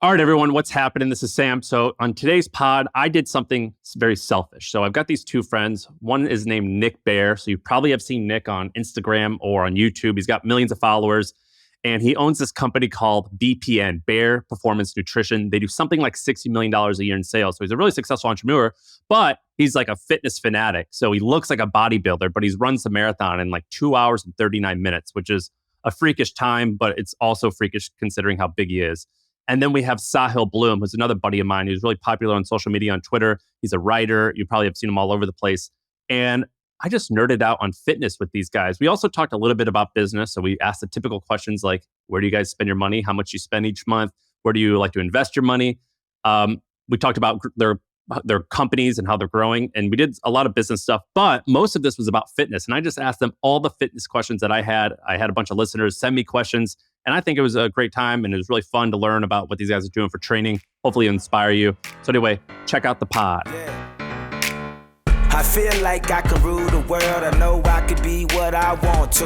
All right, everyone, what's happening? This is Sam. So on today's pod, I did something very selfish. So I've got these two friends. One is named Nick Bear. So you probably have seen Nick on Instagram or on YouTube. He's got millions of followers. And he owns this company called BPN, Bear Performance Nutrition. They do something like $60 million a year in sales. So he's a really successful entrepreneur, but he's like a fitness fanatic. So he looks like a bodybuilder, but he's runs the marathon in like 2 hours and 39 minutes, which is a freakish time, but it's also freakish considering how big he is. And then we have Sahil Bloom, who's another buddy of mine who's really popular on social media, on Twitter. He's a writer. You probably have seen him all over the place. And I just nerded out on fitness with these guys. We also talked a little bit about business. So we asked the typical questions like, where do you guys spend your money? How much you spend each month? Where do you like to invest your money? We talked about their companies and how they're growing. And we did a lot of business stuff, but most of this was about fitness. And I just asked them all the fitness questions that I had. I had a bunch of listeners send me questions. And I think it was a great time. And it was really fun to learn about what these guys are doing for training. Hopefully inspire you. So anyway, check out the pod. I feel like I can rule the world. I know I could be what I want to.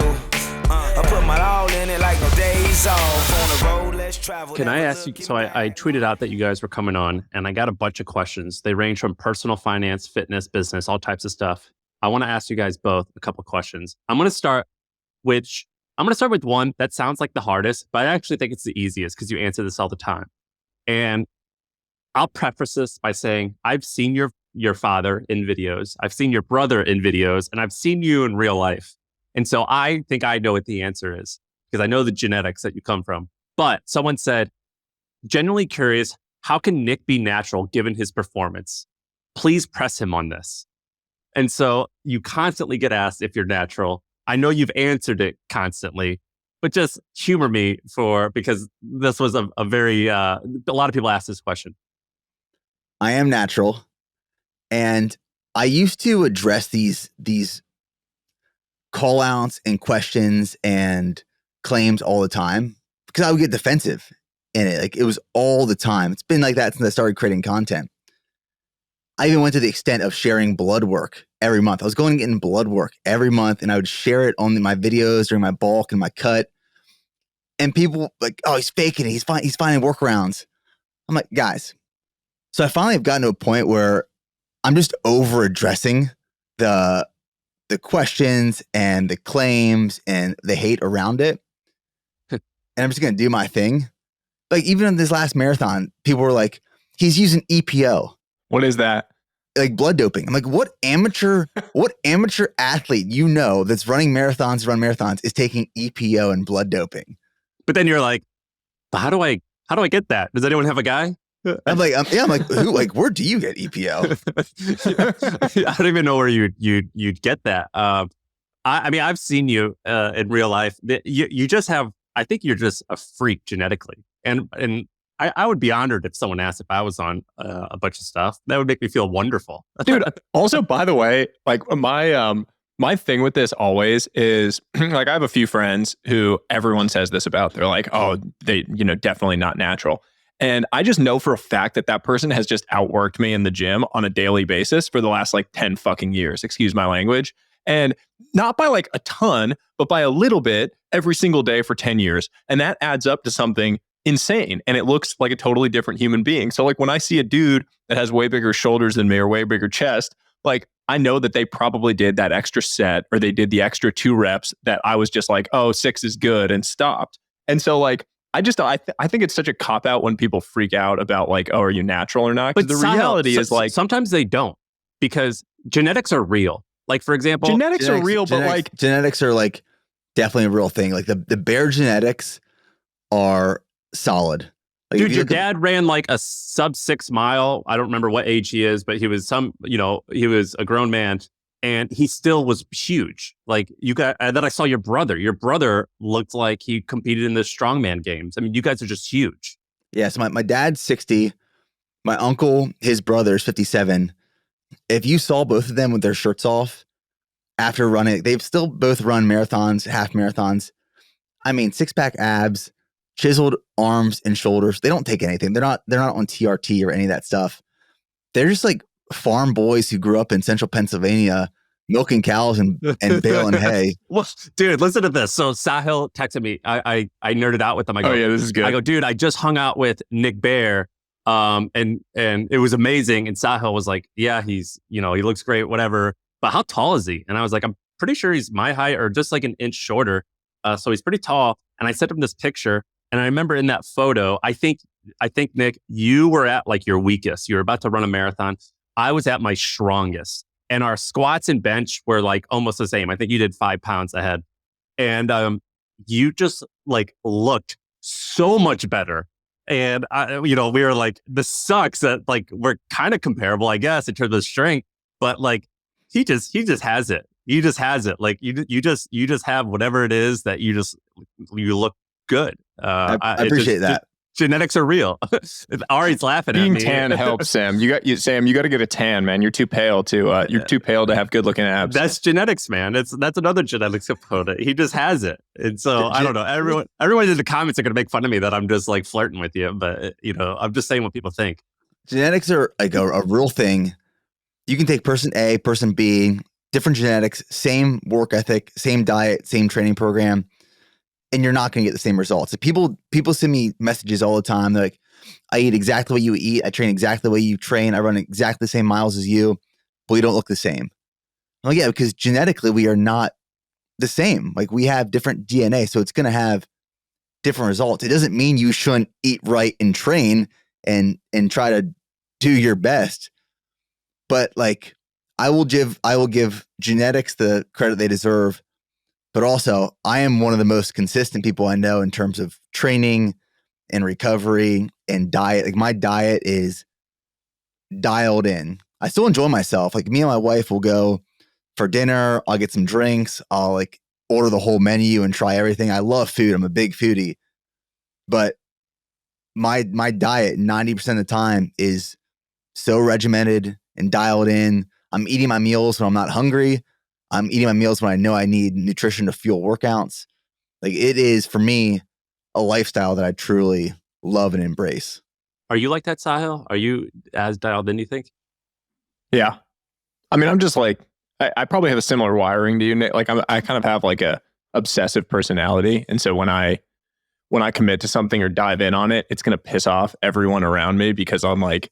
I put my all in it like no days off. On the road, let's travel. Can I ask you, so I tweeted out that you guys were coming on and I got a bunch of questions. They range from personal finance, fitness, business, all types of stuff. I want to ask you guys both a couple of questions. I'm going to start with one that sounds like the hardest, but I actually think it's the easiest because you answer this all the time. And I'll preface this by saying, I've seen your father in videos, I've seen your brother in videos, and I've seen you in real life. And so I think I know what the answer is because I know the genetics that you come from. But someone said, genuinely curious, how can Nick be natural given his performance? Please press him on this. And so you constantly get asked if you're natural. I know you've answered it constantly, but just humor me because this was a lot of people ask this question. I am natural. And I used to address these call outs and questions and claims all the time because I would get defensive in it. Like it was all the time. It's been like that since I started creating content. I even went to the extent of sharing blood work every month. I was going and getting blood work every month and I would share it on my videos during my bulk and my cut. And people like, oh, he's faking it. He's finding workarounds. I'm like, guys. So I finally have gotten to a point where I'm just over addressing the questions and the claims and the hate around it. And I'm just going to do my thing. Like even in this last marathon, people were like, he's using EPO. What is that? Like blood doping. I'm like, what amateur athlete that's run marathons is taking EPO and blood doping? But then you're like, how do I get that? Does anyone have a guy? I'm like, who? Like, where do you get EPO? I don't even know where you'd get that. I mean, I've seen you in real life. You just have. I think you're just a freak genetically, and I would be honored if someone asked if I was on a bunch of stuff. That would make me feel wonderful, dude. Also, by the way, like my thing with this always is like I have a few friends who everyone says this about. They're like, oh, they definitely not natural. And I just know for a fact that person has just outworked me in the gym on a daily basis for the last like 10 fucking years, excuse my language. And not by like a ton, but by a little bit every single day for 10 years. And that adds up to something insane. And it looks like a totally different human being. So like when I see a dude that has way bigger shoulders than me or way bigger chest, like I know that they probably did that extra set or they did the extra 2 reps that I was just like, oh, 6 is good and stopped. And so like, I think it's such a cop out when people freak out about like, oh, are you natural or not? Because the reality is like sometimes they don't because genetics are real. Like for example, genetics are real, but like genetics are like definitely a real thing. Like the Bear genetics are solid. Like dude, your dad ran like a sub-6 mile. I don't remember what age he is, but he was he was a grown man. And he still was huge. Like you got, and then I saw your brother. Your brother looked like he competed in the strongman games. I mean, you guys are just huge. Yeah. So my dad's 60. My uncle, his brother is 57. If you saw both of them with their shirts off after running, they've still both run marathons, half marathons. I mean, 6-pack abs, chiseled arms and shoulders. They don't take anything. They're not on TRT or any of that stuff. They're just like farm boys who grew up in central Pennsylvania milking cows and baling hay. Well, dude, listen to this. So Sahil texted me. I nerded out with him. I go, Oh yeah, this is good. I go, dude, I just hung out with Nick Bear. And it was amazing. And Sahil was like, yeah, he's, he looks great, whatever. But how tall is he? And I was like, I'm pretty sure he's my height or just like an inch shorter. So he's pretty tall. And I sent him this picture. And I remember in that photo, I think, Nick, you were at like your weakest. You were about to run a marathon. I was at my strongest. And our squats and bench were like almost the same. I think you did 5 pounds ahead. And you just like looked so much better. And we were like, this sucks that like we're kind of comparable, I guess, in terms of strength. But like he just has it. He just has it. Like you just have whatever it is that you look good. I appreciate that. Genetics are real. Ari's laughing Being at me. tan helps, Sam. Sam, you got to get a tan, man. You're too pale to too pale to have good looking abs. That's genetics, man. That's another genetics component. He just has it. And so I don't know. Everyone in the comments are going to make fun of me that I'm just like flirting with you, but I'm just saying what people think. Genetics are like a real thing. You can take person A, person B, different genetics, same work ethic, same diet, same training program, and you're not going to get the same results. People send me messages all the time. They're like, I eat exactly what you eat. I train exactly the way you train. I run exactly the same miles as you, but we don't look the same. I'm like, yeah, because genetically we are not the same. Like we have different DNA, so it's going to have different results. It doesn't mean you shouldn't eat right and train and try to do your best. But like, I will give genetics the credit they deserve. But also, I am one of the most consistent people I know in terms of training and recovery and diet. Like my diet is dialed in. I still enjoy myself. Like me and my wife will go for dinner. I'll get some drinks. I'll like order the whole menu and try everything. I love food. I'm a big foodie. But my diet 90% of the time is so regimented and dialed in. I'm eating my meals when I'm not hungry. I'm eating my meals when I know I need nutrition to fuel workouts. Like it is for me a lifestyle that I truly love and embrace. Are you like that, Sahil? Are you as dialed in, you think? Yeah. I mean, I'm just like, I probably have a similar wiring to you, Nick. Like I kind of have like a obsessive personality. And so when I commit to something or dive in on it, it's going to piss off everyone around me because I'm like,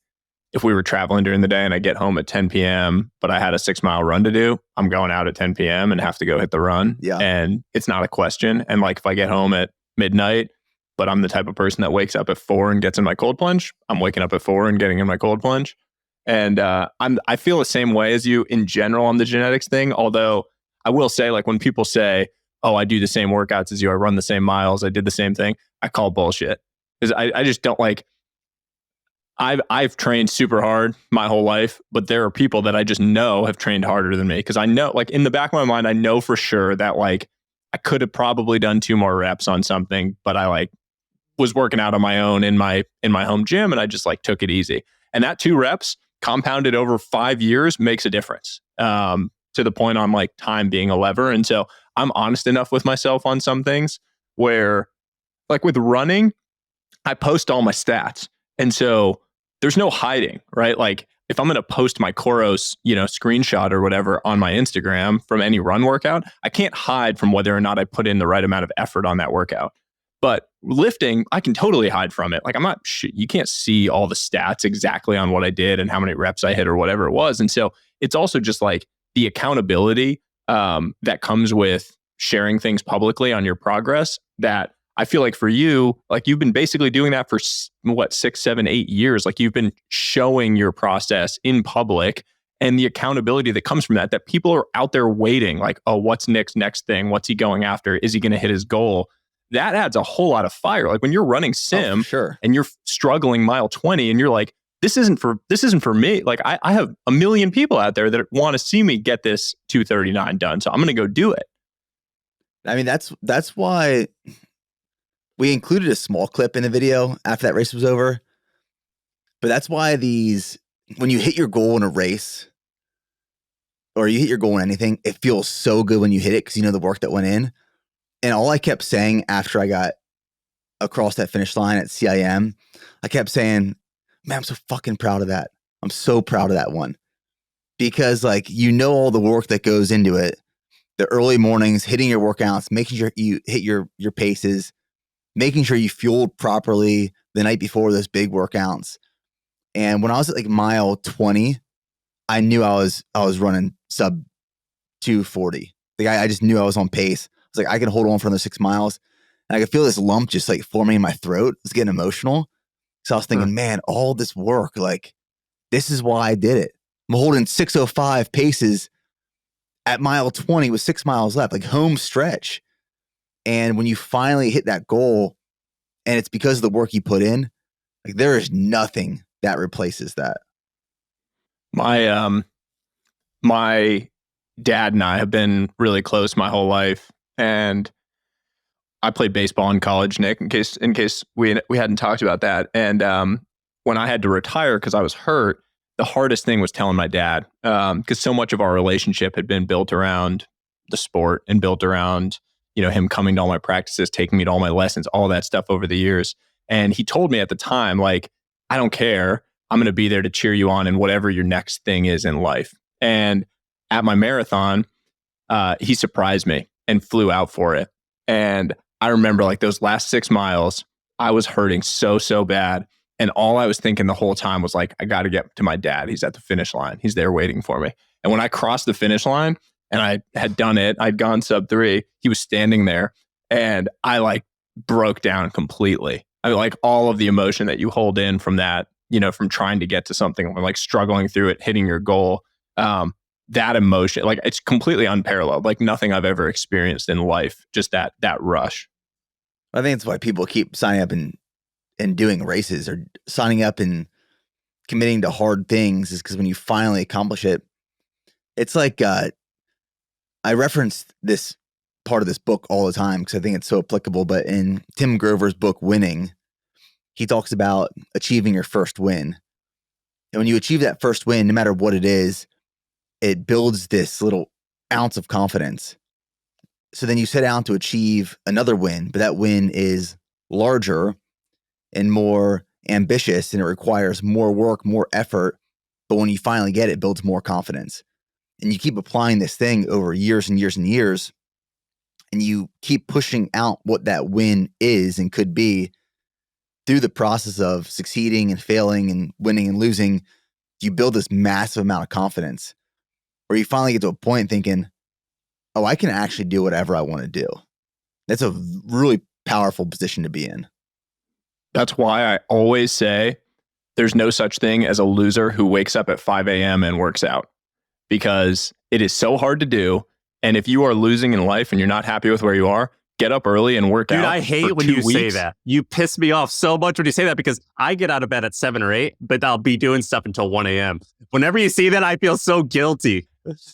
if we were traveling during the day and I get home at 10 p.m., but I had a 6-mile run to do, I'm going out at 10 p.m. and have to go hit the run. Yeah. And it's not a question. And like if I get home at midnight, but I'm the type of person that wakes up at 4 and gets in my cold plunge, I'm waking up at 4 and getting in my cold plunge. And I feel the same way as you in general on the genetics thing. Although I will say, like when people say, oh, I do the same workouts as you, I run the same miles, I did the same thing, I call bullshit. Because I just don't like, I've trained super hard my whole life, but there are people that I just know have trained harder than me. Because I know, like in the back of my mind, I know for sure that like I could have probably done 2 more reps on something, but I like was working out on my own in my home gym, and I just like took it easy. And that 2 reps compounded over 5 years makes a difference. To the point on like time being a lever. And so I'm honest enough with myself on some things where, like with running, I post all my stats, and so there's no hiding, right? Like if I'm going to post my Koros, screenshot or whatever on my Instagram from any run workout, I can't hide from whether or not I put in the right amount of effort on that workout. But lifting, I can totally hide from it. Like I'm not, you can't see all the stats exactly on what I did and how many reps I hit or whatever it was. And so it's also just like the accountability that comes with sharing things publicly on your progress that I feel like for you, like you've been basically doing that for 6, 7, 8 years. Like you've been showing your process in public and the accountability that comes from that people are out there waiting like, oh, what's Nick's next thing? What's he going after? Is he going to hit his goal? That adds a whole lot of fire. Like when you're running sim sure. and you're struggling mile 20 and you're like, this isn't for me. Like I have a million people out there that want to see me get this 2:39 done. So I'm going to go do it. I mean, that's why we included a small clip in the video after that race was over. But that's why when you hit your goal in a race or you hit your goal in anything, it feels so good when you hit it because you know the work that went in. And all I kept saying after I got across that finish line at CIM, I kept saying, man, I'm so fucking proud of that. I'm so proud of that one. because like, you know, all the work that goes into it, the early mornings, hitting your workouts, making sure you hit your paces, making sure you fueled properly the night before those big workouts. And when I was at like mile 20, I knew I was running sub 240. Like I just knew I was on pace. I was like, I can hold on for another 6 miles. And I could feel this lump just like forming in my throat. I was getting emotional. So I was thinking, man, all this work, like, this is why I did it. I'm holding 6:05 paces at mile 20 with 6 miles left, like home stretch. And when you finally hit that goal, and it's because of the work you put in, like there is nothing that replaces that. My dad and I have been really close my whole life, and I played baseball in college, Nick, in case we hadn't talked about that. And when I had to retire because I was hurt, the hardest thing was telling my dad, because so much of our relationship had been built around the sport and built around, you know, him coming to all my practices, taking me to all my lessons, all that stuff over the years. And he told me at the time, like, I don't care. I'm going to be there to cheer you on in whatever your next thing is in life. And at my marathon, he surprised me and flew out for it. And I remember like those last 6 miles, I was hurting so bad. And all I was thinking the whole time was like, I got to get to my dad. He's at the finish line. He's there waiting for me. And when I crossed the finish line and I had done it, I'd gone sub 3, he was standing there and I like broke down completely. I mean, like all of the emotion that you hold in from that, you know, from trying to get to something or like struggling through it, hitting your goal, that emotion, like it's completely unparalleled, like nothing I've ever experienced in life, just that rush. I think it's why people keep signing up and doing races or signing up and committing to hard things, is because when you finally accomplish it, it's like, I reference this part of this book all the time because I think it's so applicable, but in Tim Grover's book, Winning, he talks about achieving your first win. And when you achieve that first win, no matter what it is, it builds this little ounce of confidence. So then you set out to achieve another win, but that win is larger and more ambitious and it requires more work, more effort. But when you finally get it, it builds more confidence. And you keep applying this thing over years and years and years, and you keep pushing out what that win is and could be through the process of succeeding and failing and winning and losing. You build this massive amount of confidence where you finally get to a point thinking, oh, I can actually do whatever I want to do. That's a really powerful position to be in. That's why I always say there's no such thing as a loser who wakes up at 5 a.m. and works out, because it is so hard to do. And if you are losing in life and you're not happy with where you are, get up early and work out. Dude, I hate when you say that. You piss me off so much when you say that, because I get out of bed at 7 or 8, but I'll be doing stuff until 1 a.m. Whenever you see that, I feel so guilty.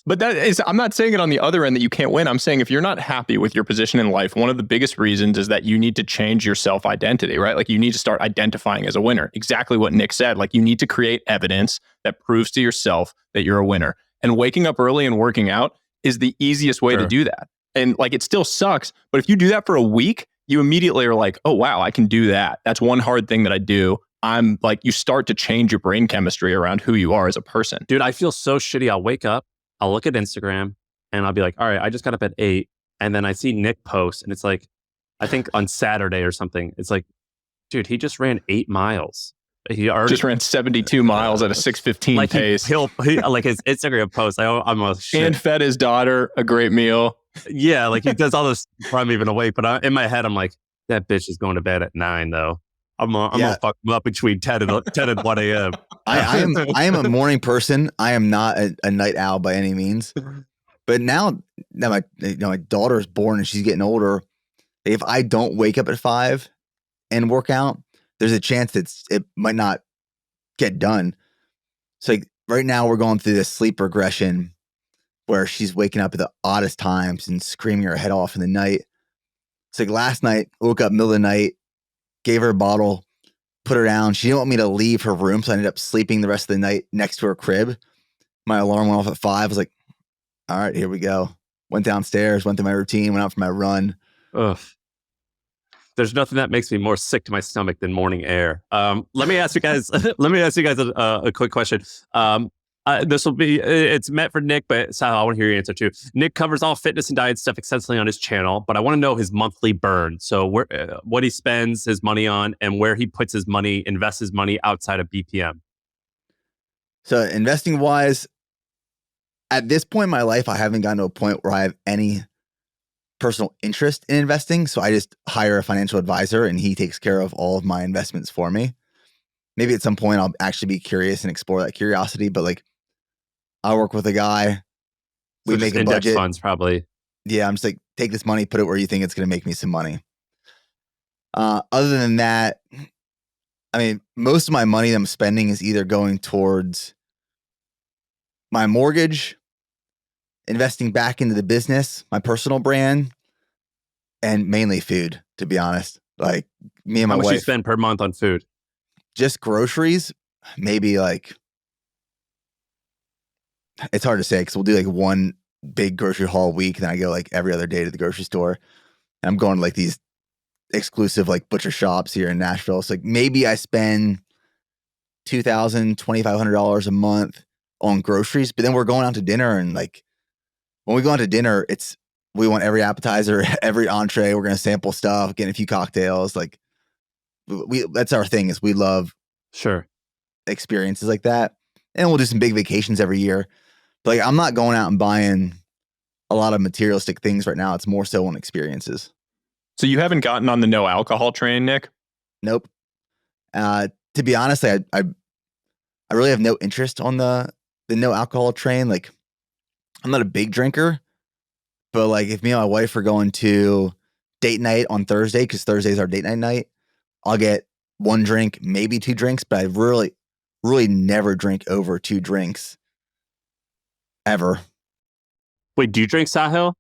But that is, I'm not saying it on the other end that you can't win. I'm saying if you're not happy with your position in life, one of the biggest reasons is that you need to change your self-identity, right? Like you need to start identifying as a winner. Exactly what Nick said. Like you need to create evidence that proves to yourself that you're a winner. And waking up early and working out is the easiest way to do that. And like, it still sucks, but if you do that for a week, you immediately are like, oh, wow, I can do that. That's one hard thing that I do. I'm like, you start to change your brain chemistry around who you are as a person. Dude, I feel so shitty. I'll wake up, I'll look at Instagram and I'll be like, all right, I just got up at 8. And then I see Nick post and it's like, I think on Saturday or something, it's like, dude, he just ran 8 miles. He already just ran 72 miles at a 6:15 like pace. He like his Instagram post. I'm a shit. And fed his daughter a great meal. Yeah, like he does all this before I'm even awake. But in my head, I'm like, that bitch is going to bed at 9 though. I'm gonna fuck him up between 10 and 1 a.m. I am a morning person. I am not a night owl by any means. But now my daughter's born and she's getting older. If I don't wake up at 5 and work out, there's a chance that it might not get done. So like right now we're going through this sleep regression where she's waking up at the oddest times and screaming her head off in the night. So like last night, woke up middle of the night, gave her a bottle, put her down. She didn't want me to leave her room, so I ended up sleeping the rest of the night next to her crib. My alarm went off at 5. I was like, all right, here we go. Went downstairs, went through my routine, went out for my run. Ugh. There's nothing that makes me more sick to my stomach than morning air. Let me ask you guys. A quick question. This will be, it's meant for Nick, but Sahil, I want to hear your answer too. Nick covers all fitness and diet stuff extensively on his channel, but I want to know his monthly burn. So what he spends his money on and where he puts his money, invests his money outside of BPM. So investing wise, at this point in my life, I haven't gotten to a point where I have any personal interest in investing. So I just hire a financial advisor and he takes care of all of my investments for me. Maybe at some point I'll actually be curious and explore that curiosity, but like I work with a guy, we So make a index budget. funds probably. Yeah, I'm just like, take this money, put it where you think it's going to make me some money. Other than that, I mean, most of my money that I'm spending is either going towards my mortgage, investing back into the business, my personal brand, and mainly food, to be honest. Like me and my How much wife. you spend per month on food? Just groceries, maybe like, it's hard to say because we'll do like one big grocery haul a week. Then I go like every other day to the grocery store. And I'm going to like these exclusive like butcher shops here in Nashville. So like maybe I spend $2,000, $2,500 a month on groceries, but then we're going out to dinner. And like when we go out to dinner, we want every appetizer, every entree. We're going to sample stuff, get a few cocktails. Like that's our thing is we love Sure. experiences like that. And we'll do some big vacations every year. But like I'm not going out and buying a lot of materialistic things right now. It's more so on experiences. So you haven't gotten on the no alcohol train, Nick? Nope. To be honest, I really have no interest on the no alcohol train. Like I'm not a big drinker, but like if me and my wife are going to date night on Thursday, because Thursday's our date night, I'll get one drink, maybe two drinks, but I really never drink over two drinks ever. Wait, do you drink, Sahil?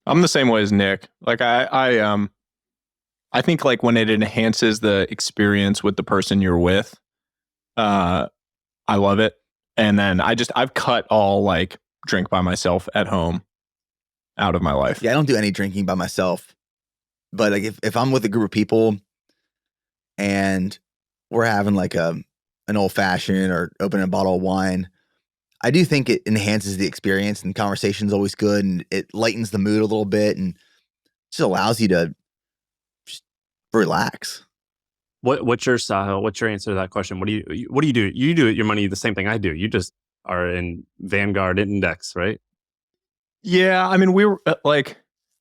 I'm the same way as Nick. Like I think like when it enhances the experience with the person you're with, I love it. And then I've cut all like drink by myself at home out of my life. Yeah, I don't do any drinking by myself. But like if I'm with a group of people and we're having like an old fashioned or opening a bottle of wine, I do think it enhances the experience and the conversation's always good and it lightens the mood a little bit and just allows you to just relax. What's your Sahil? What's your answer to that question? What do you do? You do your money the same thing I do. You just are in Vanguard Index, right? Yeah, I mean, we were like,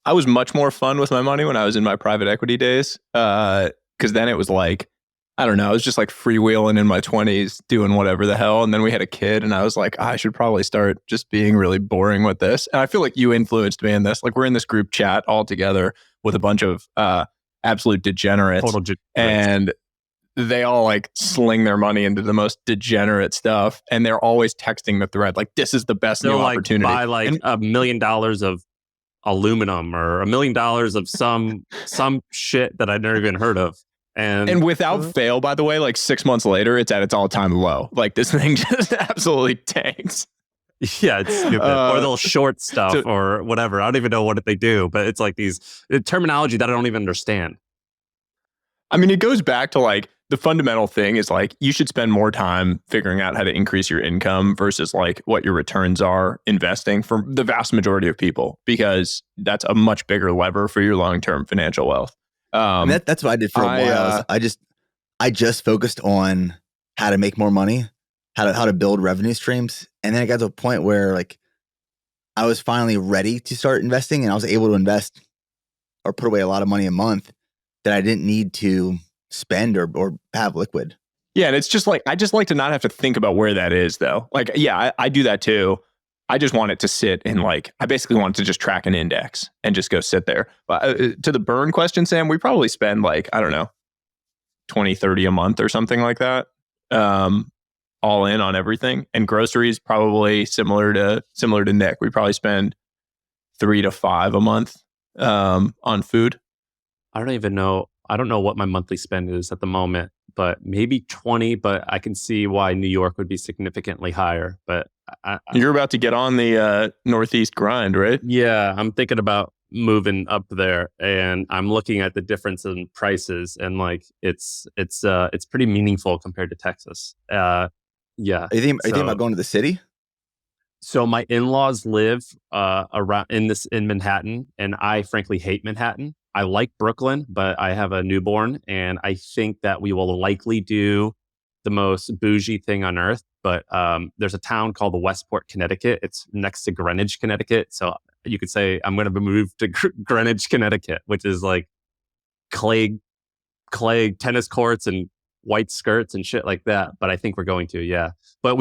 I was much more fun with my money when I was in my private equity days. Because then it was like, I don't know, I was just like freewheeling in my 20s, doing whatever the hell. And then we had a kid and I was like, I should probably start just being really boring with this. And I feel like you influenced me in this. Like we're in this group chat all together with a bunch of absolute degenerates. Total degenerates. And they all like sling their money into the most degenerate stuff. And they're always texting the thread like, this is the best new like opportunity. Buy like $1 million of aluminum or $1 million of some shit that I'd never even heard of. And without fail, by the way, like 6 months later, it's at its all-time low. Like this thing just absolutely tanks. Yeah, it's stupid. Or they'll short stuff or whatever. I don't even know what they do, but it's like these terminology that I don't even understand. I mean, it goes back to like the fundamental thing is like you should spend more time figuring out how to increase your income versus like what your returns are investing for the vast majority of people, because that's a much bigger lever for your long-term financial wealth. I mean, that's what I did for a while. I just focused on how to make more money, how to build revenue streams. And then I got to a point where like I was finally ready to start investing and I was able to invest or put away a lot of money a month that I didn't need to spend or have liquid. Yeah. And it's just like, I just like to not have to think about where that is though. Like, yeah, I do that too. I just want it to sit in like, I basically want it to just track an index and just go sit there. But to the burn question, Sam, we probably spend like, I don't know, 20, 30 a month or something like that. All in on everything. And groceries probably similar to Nick. We probably spend 3 to 5 a month on food. I don't even know. I don't know what my monthly spend is at the moment, but maybe 20, but I can see why New York would be significantly higher. But you're about to get on the Northeast grind, right? Yeah, I'm thinking about moving up there, and I'm looking at the difference in prices, and like it's pretty meaningful compared to Texas. Yeah. Are you thinking about going to the city? So my in-laws live around in Manhattan, and I frankly hate Manhattan. I like Brooklyn, but I have a newborn, and I think that we will likely do the most bougie thing on earth. But there's a town called Westport, Connecticut. It's next to Greenwich, Connecticut. So you could say I'm going to move to Greenwich, Connecticut, which is like clay tennis courts and white skirts and shit like that. But I think we're going to, yeah. But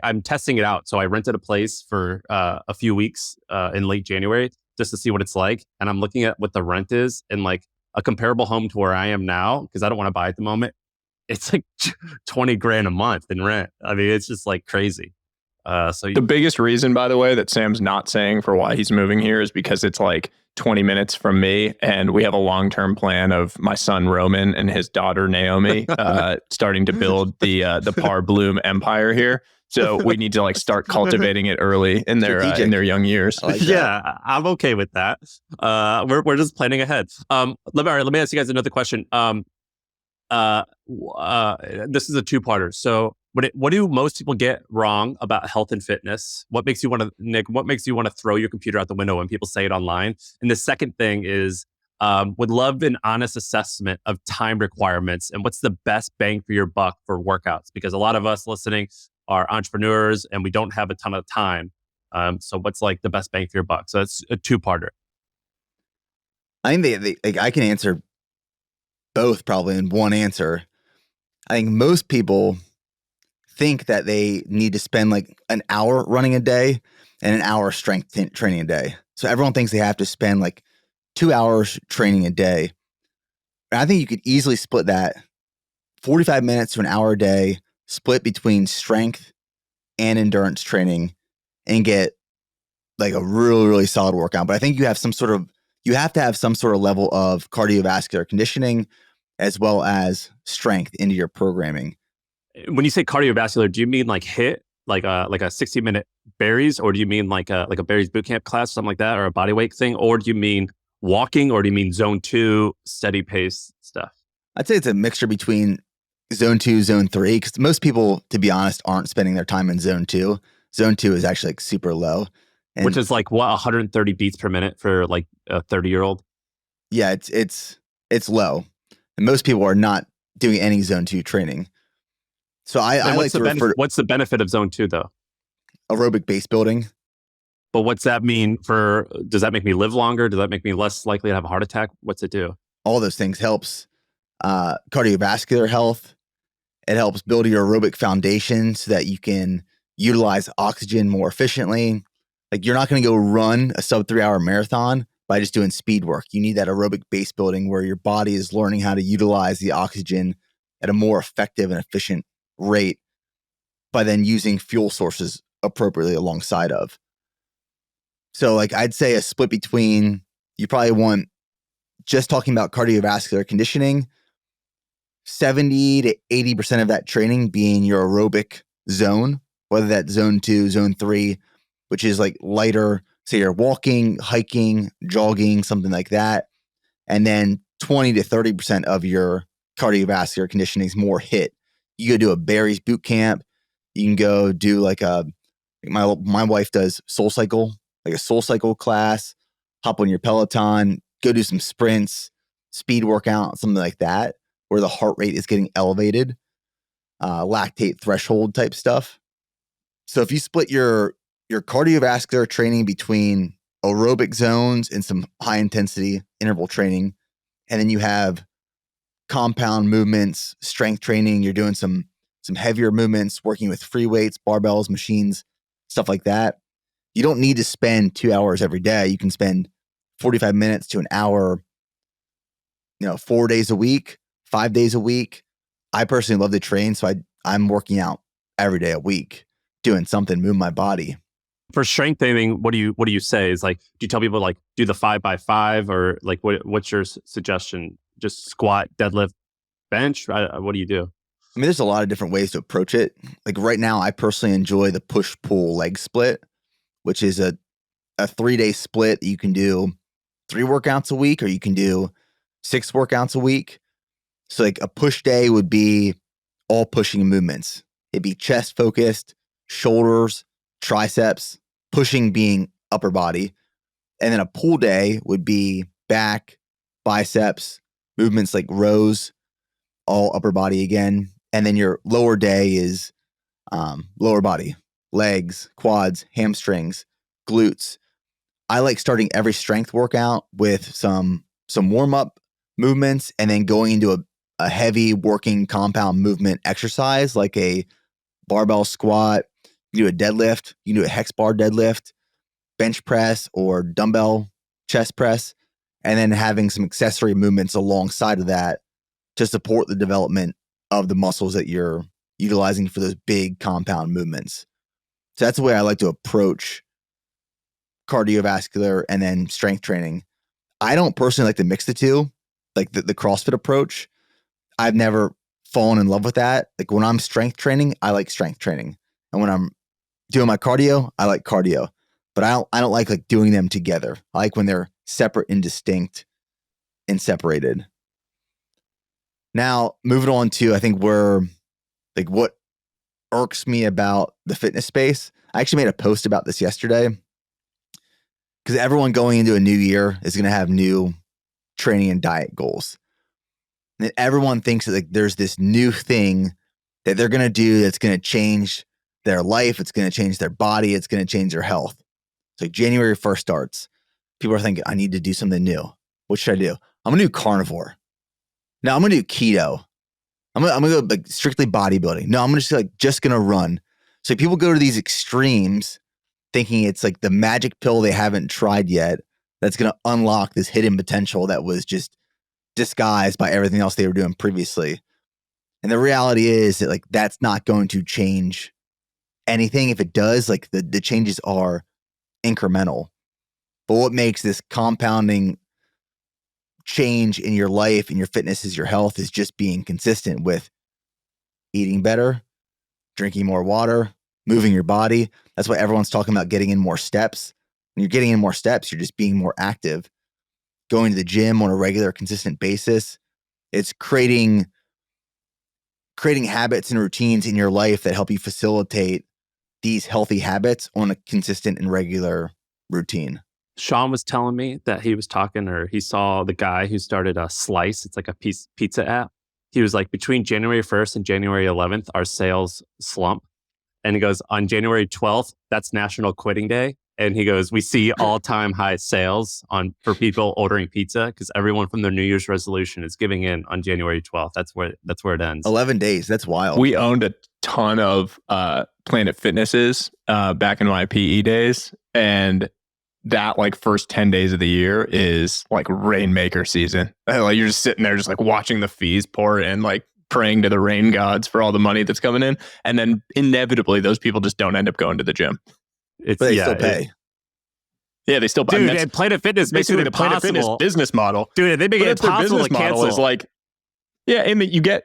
I'm testing it out. So I rented a place for a few weeks in late January just to see what it's like. And I'm looking at what the rent is and like a comparable home to where I am now, because I don't want to buy at the moment. It's like 20 grand a month in rent. I mean, it's just like crazy. The biggest reason, by the way, that Sam's not saying for why he's moving here is because it's like 20 minutes from me, and we have a long-term plan of my son Roman and his daughter Naomi starting to build the Par Bloom empire here. So we need to like start cultivating it early in their young years. Yeah, I'm okay with that. We're just planning ahead. Let me ask you guys another question. This is a two-parter. So what do most people get wrong about health and fitness? What makes you want to, Nick, what makes you want to throw your computer out the window when people say it online? And the second thing is, would love an honest assessment of time requirements and what's the best bang for your buck for workouts? Because a lot of us listening are entrepreneurs and we don't have a ton of time. So what's like the best bang for your buck? So it's a two-parter. I think I can answer both probably in one answer. I think most people think that they need to spend like an hour running a day and an hour strength training a day. So everyone thinks they have to spend like 2 hours training a day. And I think you could easily split that 45 minutes to an hour a day, split between strength and endurance training, and get like a really, really solid workout. But I think you have to have some sort of level of cardiovascular conditioning as well as strength into your programming. When you say cardiovascular, do you mean like HIIT, like a 60-minute berries, or do you mean like a berries bootcamp class, something like that, or a body weight thing, or do you mean walking, or do you mean zone 2, steady pace stuff? I'd say it's a mixture between zone 2, zone 3, because most people, to be honest, aren't spending their time in zone 2. Zone 2 is actually like super low. Which is like what, 130 beats per minute for like a 30-year-old? Yeah, it's low. And most people are not doing any zone 2 training. So I like to refer. What's the benefit of zone 2 though? Aerobic base building. But what's that mean does that make me live longer? Does that make me less likely to have a heart attack? What's it do? All those things helps cardiovascular health. It helps build your aerobic foundation so that you can utilize oxygen more efficiently. Like you're not going to go run a sub 3 hour marathon by just doing speed work. You need that aerobic base building where your body is learning how to utilize the oxygen at a more effective and efficient rate by then using fuel sources appropriately alongside of. So like I'd say a split between, you probably want, just talking about cardiovascular conditioning, 70 to 80% of that training being your aerobic zone, whether that's zone 2, zone 3, which is like lighter, say you're walking, hiking, jogging, something like that. And then 20 to 30% of your cardiovascular conditioning is more HIIT. You go do a berries boot camp. You can go do like my wife does SoulCycle, like a SoulCycle class, hop on your Peloton, go do some sprints, speed workout, something like that, where the heart rate is getting elevated, lactate threshold type stuff. So if you split your cardiovascular training between aerobic zones and some high intensity interval training, and then you have compound movements, strength training, you're doing some heavier movements, working with free weights, barbells, machines, stuff like that. You don't need to spend 2 hours every day. You can spend 45 minutes to an hour, 4 days a week, 5 days a week. I personally love to train, so I'm working out every day a week, doing something, move my body. For strength training, what do you say? Is like, do you tell people like do the 5x5, or like what's your suggestion? Just squat, deadlift, bench? What do you do? I mean, there's a lot of different ways to approach it. Like right now, I personally enjoy the push-pull leg split, which is a 3-day split. You can do 3 workouts a week, or you can do 6 workouts a week. So like a push day would be all pushing movements. it'd be chest focused, shoulders, triceps, pushing being upper body. And then a pull day would be back, biceps, movements like rows, all upper body again. And then your lower day is lower body, legs, quads, hamstrings, glutes. I like starting every strength workout with some warm-up movements and then going into a heavy working compound movement exercise like a barbell squat. You do a deadlift, you can do a hex bar deadlift, bench press, or dumbbell chest press, and then having some accessory movements alongside of that to support the development of the muscles that you're utilizing for those big compound movements. So that's the way I like to approach cardiovascular and then strength training. I don't personally like to mix the two, like the CrossFit approach. I've never fallen in love with that. Like when I'm strength training, I like strength training. And when I'm doing my cardio, I like cardio. But I don't like doing them together. I like when they're separate and distinct and separated. Now, moving on to, I think what irks me about the fitness space. I actually made a post about this yesterday because everyone going into a new year is going to have new training and diet goals. And everyone thinks that there's this new thing that they're going to do that's going to change their life. It's going to change their body. It's going to change their health. So January 1st starts. People are thinking, I need to do something new. What should I do? I'm going to do carnivore. No, I'm going to do keto. I'm going to go strictly bodybuilding. No, I'm just going to run. So people go to these extremes thinking it's like the magic pill they haven't tried yet that's going to unlock this hidden potential that was just disguised by everything else they were doing previously. And the reality is that that's not going to change anything. If it does, the changes are incremental. But what makes this compounding change in your life and your fitness is your health is just being consistent with eating better, drinking more water, moving your body. That's why everyone's talking about getting in more steps. When you're getting in more steps, you're just being more active. Going to the gym on a regular, consistent basis. It's creating habits and routines in your life that help you facilitate these healthy habits on a consistent and regular routine. Shaan was telling me that he was talking, or he saw the guy who started a Slice. It's like a pizza app. He was like, between January 1st and January 11th, our sales slump. And he goes, on January 12th, that's National Quitting Day. And he goes, we see all-time high sales for people ordering pizza because everyone from their New Year's resolution is giving in on January 12th. That's where it ends. 11 days. That's wild. We owned a ton of Planet Fitnesses back in my PE days. And that first 10 days of the year is rainmaker season. You're just sitting there just watching the fees pour in, praying to the rain gods for all the money that's coming in. And then inevitably those people just don't end up going to the gym. But they still pay. They still pay. Dude, and Planet Fitness makes it the Planet Fitness business model. Dude, they make it impossible to cancel. Is and you get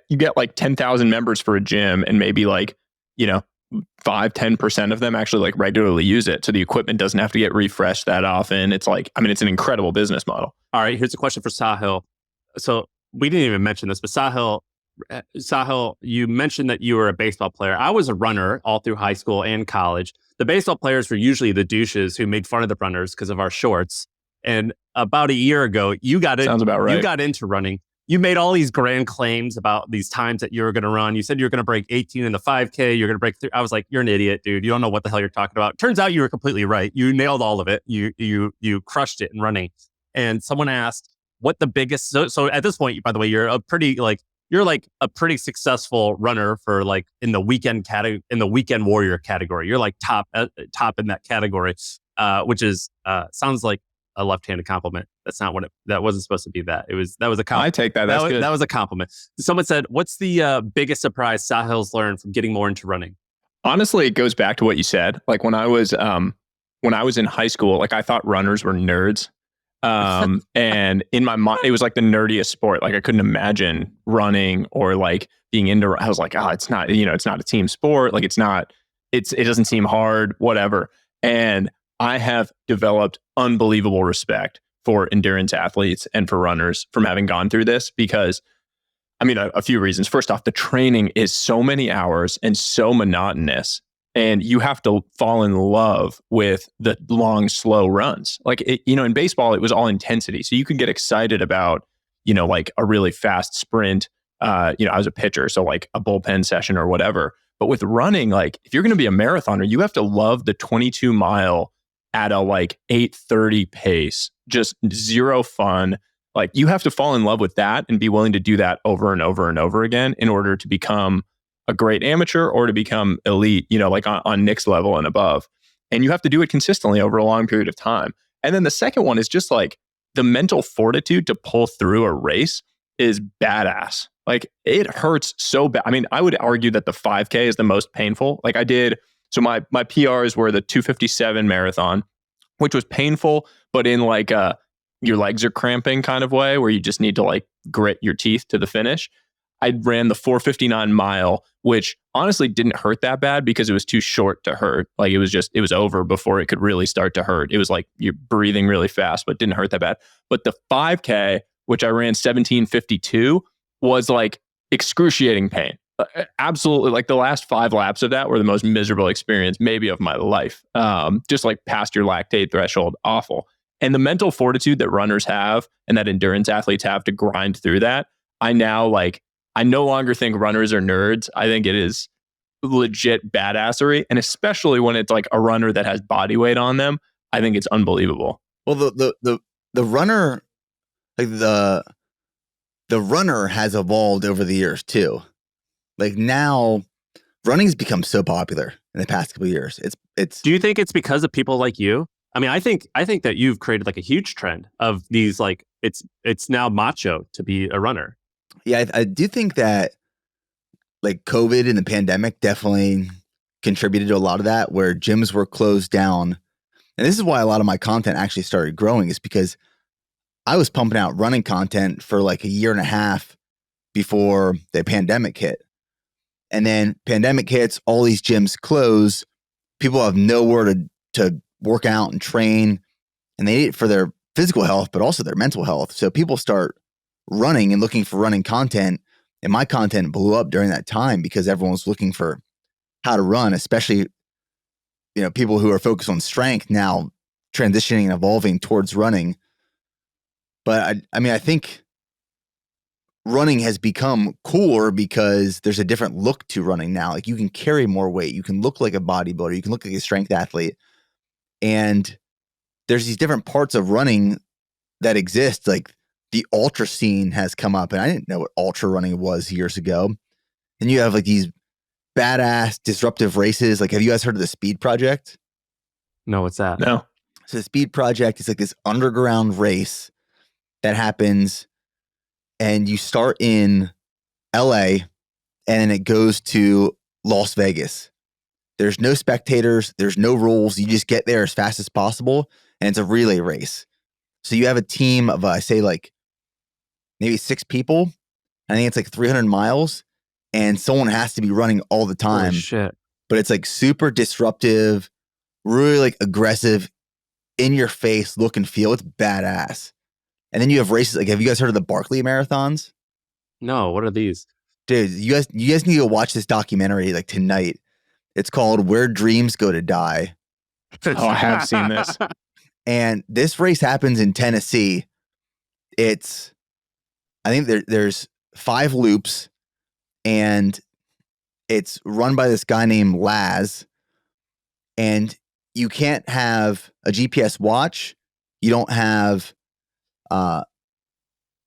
10,000 members for a gym, and maybe 5-10% of them actually regularly use it. So the equipment doesn't have to get refreshed that often. It's it's an incredible business model. All right, here's a question for Sahil. So we didn't even mention this, but Sahil, you mentioned that you were a baseball player. I was a runner all through high school and college. The baseball players were usually the douches who made fun of the runners because of our shorts. And about a year ago, you got into running. You made all these grand claims about these times that you were going to run. You said you were going to break 18 in the 5K. You're going to break 3. I was like, you're an idiot, dude. You don't know what the hell you're talking about. Turns out you were completely right. You nailed all of it. You crushed it in running. And someone asked what the biggest. So at this point, by the way, you're a pretty a pretty successful runner for in the weekend warrior category. You're top in that category, which is sounds like a left-handed compliment. That's not what that wasn't supposed to be. That was a compliment. I take that. That's good. That was a compliment. Someone said, "What's the biggest surprise Sahil's learned from getting more into running?" Honestly, it goes back to what you said. When I was in high school, I thought runners were nerds. And in my mind, it was the nerdiest sport. I couldn't imagine running or being into, I was it's not, it's not a team sport. It doesn't seem hard, whatever. And I have developed unbelievable respect for endurance athletes and for runners from having gone through this because a few reasons. First off, the training is so many hours and so monotonous, and you have to fall in love with the long, slow runs. Like, in baseball, it was all intensity. So you could get excited about, like a really fast sprint. I was a pitcher, so like a bullpen session or whatever. But with running, like if you're going to be a marathoner, you have to love the 22 mile at a like 8:30 pace, just zero fun. Like you have to fall in love with that and be willing to do that over and over and over again in order to become a great amateur or to become elite, like on Nick's level and above. And you have to do it consistently over a long period of time. And then the second one is just like the mental fortitude to pull through a race is badass. Like it hurts so bad. I mean, I would argue that the 5K is the most painful. Like so my PRs were the 2:57 marathon, which was painful, but in like your legs are cramping kind of way where you just need to like grit your teeth to the finish. I ran the 4:59 mile, which honestly didn't hurt that bad because it was too short to hurt. Like it was over before it could really start to hurt. It was like you're breathing really fast, but didn't hurt that bad. But the 5K, which I ran 17:52, was like excruciating pain. Absolutely. Like the last 5 laps of that were the most miserable experience maybe of my life. Just like past your lactate threshold, awful. And the mental fortitude that runners have and that endurance athletes have to grind through that, I no longer think runners are nerds. I think it is legit badassery. And especially when it's like a runner that has body weight on them, I think it's unbelievable. Well, the runner, like the runner has evolved over the years too. Like now, running's become so popular in the past couple of years. It's. Do you think it's because of people like you? I mean, I think that you've created like a huge trend of these like it's now macho to be a runner. Yeah, I do think that like COVID and the pandemic definitely contributed to a lot of that, where gyms were closed down, and this is why a lot of my content actually started growing. Is because I was pumping out running content for like a year and a half before the pandemic hit. And then pandemic hits, all these gyms close, people have nowhere to work out and train, and they need it for their physical health, but also their mental health. So people start running and looking for running content. And my content blew up during that time because everyone was looking for how to run, especially, people who are focused on strength now transitioning and evolving towards running. But I think running has become cooler because there's a different look to running now. Like you can carry more weight. You can look like a bodybuilder. You can look like a strength athlete. And there's these different parts of running that exist. Like the ultra scene has come up, and I didn't know what ultra running was years ago. And you have like these badass disruptive races. Like, have you guys heard of the Speed Project? No, what's that? No. So the Speed Project is like this underground race that happens, and you start in LA and it goes to Las Vegas. There's no spectators, there's no rules. You just get there as fast as possible, and it's a relay race. So you have a team of, I say like maybe 6 people. I think it's like 300 miles, and someone has to be running all the time. Holy shit. But it's like super disruptive, really like aggressive, in your face look and feel. It's badass. And then you have races like, have you guys heard of the Barkley marathons? No, what are these? Dude, you guys need to watch this documentary like tonight. It's called Where Dreams Go to Die. Oh, I have seen this. And this race happens in Tennessee. I think there's 5 loops, and it's run by this guy named Laz. And you can't have a GPS watch. You don't have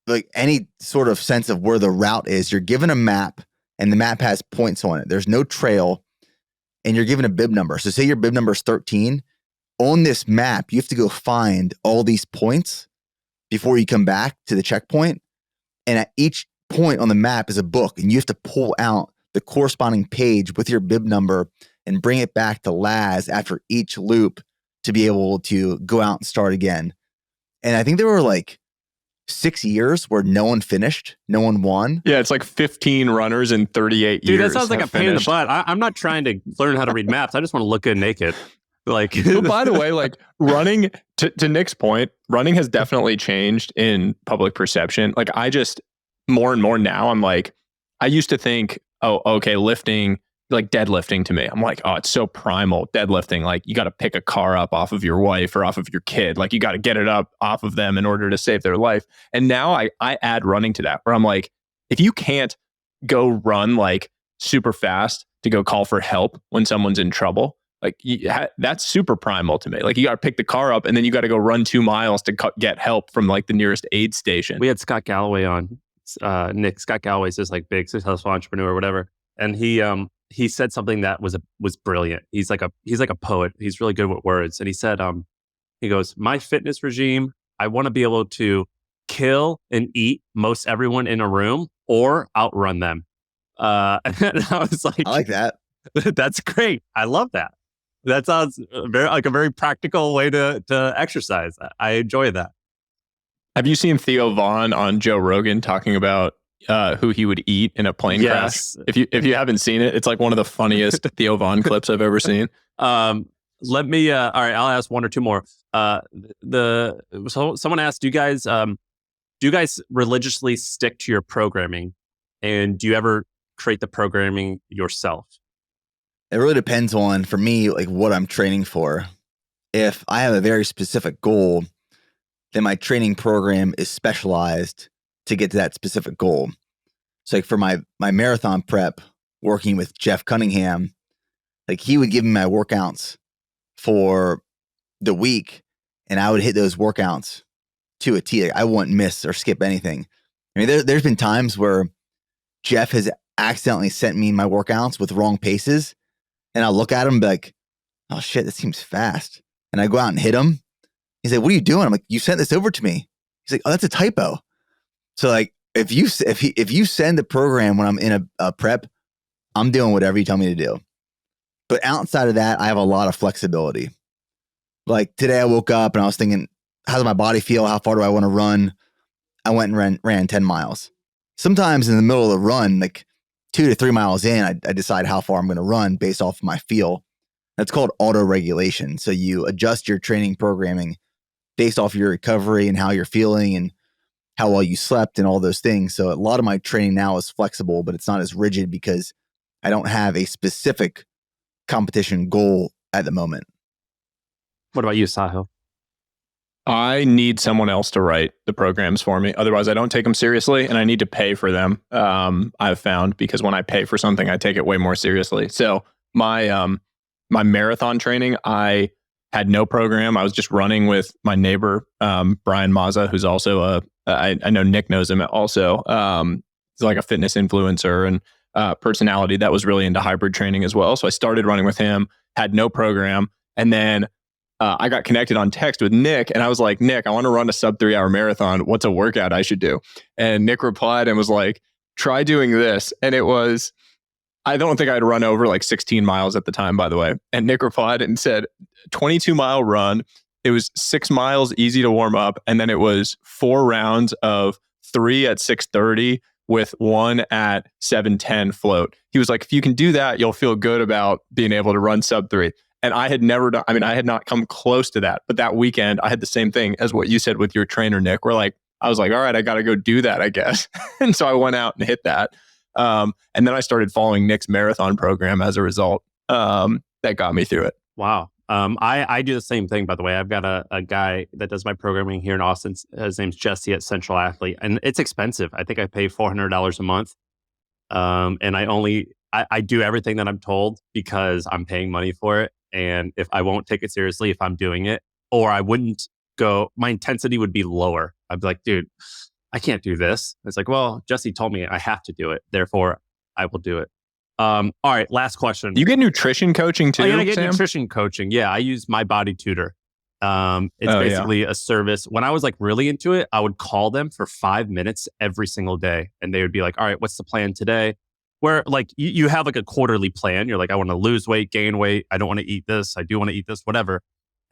like any sort of sense of where the route is. You're given a map, and the map has points on it. There's no trail, and you're given a bib number. So say your bib number is 13. On this map, you have to go find all these points before you come back to the checkpoint. And at each point on the map is a book, and you have to pull out the corresponding page with your bib number and bring it back to Laz after each loop to be able to go out and start again. And I think there were like 6 years where no one finished, no one won. Yeah, it's like 15 runners in 38 years. Dude, that sounds like a pain in the butt. I'm not trying to learn how to read maps. I just want to look good naked. Like, but by the way, like running, to Nick's point, running has definitely changed in public perception. Like more and more now, I'm like, I used to think, oh, okay, lifting, like deadlifting to me. I'm like, oh, it's so primal. Deadlifting, like you got to pick a car up off of your wife or off of your kid. Like you got to get it up off of them in order to save their life. And now I add running to that, where I'm like, if you can't go run like super fast to go call for help when someone's in trouble, like that's super primal to me. Like you got to pick the car up and then you got to go run 2 miles to get help from like the nearest aid station. We had Scott Galloway on. Nick, Scott Galloway's this like big successful entrepreneur or whatever, and he said something that was brilliant. He's like a poet. He's really good with words, and he said, he goes, my fitness regime, I want to be able to kill and eat most everyone in a room or outrun them. And I was like, I like that. That's great. I love that. That sounds a very practical way to exercise. I enjoy that. Have you seen Theo Vaughn on Joe Rogan talking about who he would eat in a plane crash? If you haven't seen it, it's like one of the funniest Theo Vaughn clips I've ever seen. Let me. All right, I'll ask one or two more. So someone asked, do you guys religiously stick to your programming, and do you ever create the programming yourself? It really depends on, for me, like what I'm training for. If I have a very specific goal, then my training program is specialized to get to that specific goal. So like for my marathon prep, working with Jeff Cunningham, like he would give me my workouts for the week, and I would hit those workouts to a T. Like I wouldn't miss or skip anything. I mean, there's been times where Jeff has accidentally sent me my workouts with wrong paces, and I'll look at him and be like, oh shit, this seems fast. And I go out and hit him. He's like, what are you doing? I'm like, you sent this over to me. He's like, oh, that's a typo. So like, if you send the program when I'm in a prep, I'm doing whatever you tell me to do. But outside of that, I have a lot of flexibility. Like today I woke up and I was thinking, how does my body feel? How far do I want to run? I went and ran 10 miles. Sometimes in the middle of the run, like 2 to 3 miles in, I decide how far I'm going to run based off of my feel. That's called auto-regulation. So you adjust your training programming based off your recovery and how you're feeling and how well you slept and all those things. So a lot of my training now is flexible, but it's not as rigid because I don't have a specific competition goal at the moment. What about you, Sahil? I need someone else to write the programs for me. Otherwise, I don't take them seriously, and I need to pay for them. I've found, because when I pay for something, I take it way more seriously. So my marathon training, I had no program. I was just running with my neighbor, Brian Mazza, who's also I know Nick knows him also. He's like a fitness influencer and personality that was really into hybrid training as well. So I started running with him, had no program, and then I got connected on text with Nick, and I was like, Nick, I want to run a sub 3 hour marathon. What's a workout I should do? And Nick replied and was like, try doing this. And it was, I don't think I'd run over like 16 miles at the time, by the way. And Nick replied and said, 22-mile run. It was 6 miles easy to warm up. And then it was 4 rounds of 3 at 6:30 with 1 at 7:10 float. He was like, if you can do that, you'll feel good about being able to run sub 3. And I had never done, I had not come close to that. But that weekend, I had the same thing as what you said with your trainer, Nick, where like, I was like, all right, I got to go do that, I guess. And so I went out and hit that. And then I started following Nick's marathon program as a result. That got me through it. Wow. I do the same thing, by the way. I've got a guy that does my programming here in Austin. His name's Jesse at Central Athlete. And it's expensive. I think I pay $400 a month. And I do everything that I'm told because I'm paying money for it. And if I won't take it seriously, if I'm doing it, or I wouldn't go, my intensity would be lower. I'd be like, dude, I can't do this. It's like, well, Jesse told me I have to do it. Therefore, I will do it. All right, last question. You get nutrition coaching too, I get Sam? nutrition coaching. Yeah, I use My Body Tutor. It's basically a service. When I was like really into it, I would call them for 5 minutes every single day. And they would be like, all right, what's the plan today? Where like you have like a quarterly plan. You're like, I want to lose weight, gain weight. I don't want to eat this. I do want to eat this, whatever.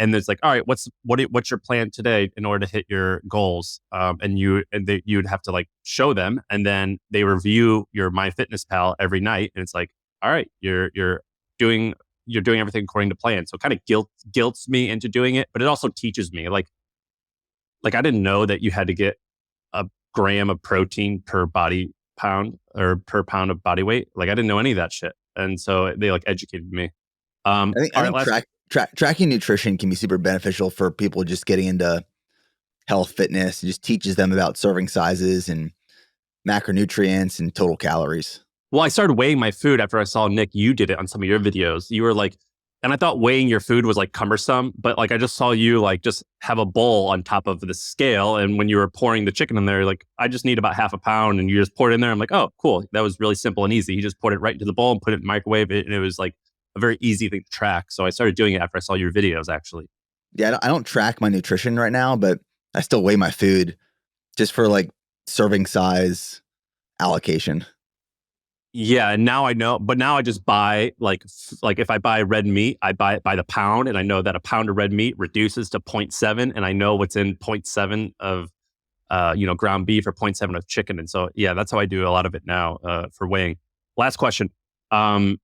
And it's like, all right, what's your plan today in order to hit your goals? And you'd have to like show them, and then they review your MyFitnessPal every night. And it's like, all right, you're doing everything according to plan. So it kind of guilts me into doing it, but it also teaches me like I didn't know that you had to get a gram of protein per body pound or per pound of body weight. Like I didn't know any of that shit. And so they like educated me. I think tracking nutrition can be super beneficial for people just getting into health, fitness. It just teaches them about serving sizes and macronutrients and total calories. Well, I started weighing my food after I saw, Nick, you did it on some of your videos. You were like, and I thought weighing your food was like cumbersome, but like I just saw you like just have a bowl on top of the scale. And when you were pouring the chicken in there, like I just need about half a pound, and you just poured it in there. I'm like, oh, cool. That was really simple and easy. You just poured it right into the bowl and put it in the microwave. And it was like a very easy thing to track. So I started doing it after I saw your videos, actually. Yeah, I don't track my nutrition right now, but I still weigh my food just for like serving size allocation. Yeah, and now I know, but now I just buy like if I buy red meat, I buy it by the pound, and I know that a pound of red meat reduces to 0.7, and I know what's in 0.7 of ground beef or 0.7 of chicken, and so yeah, that's how I do a lot of it now for weighing. Last question, and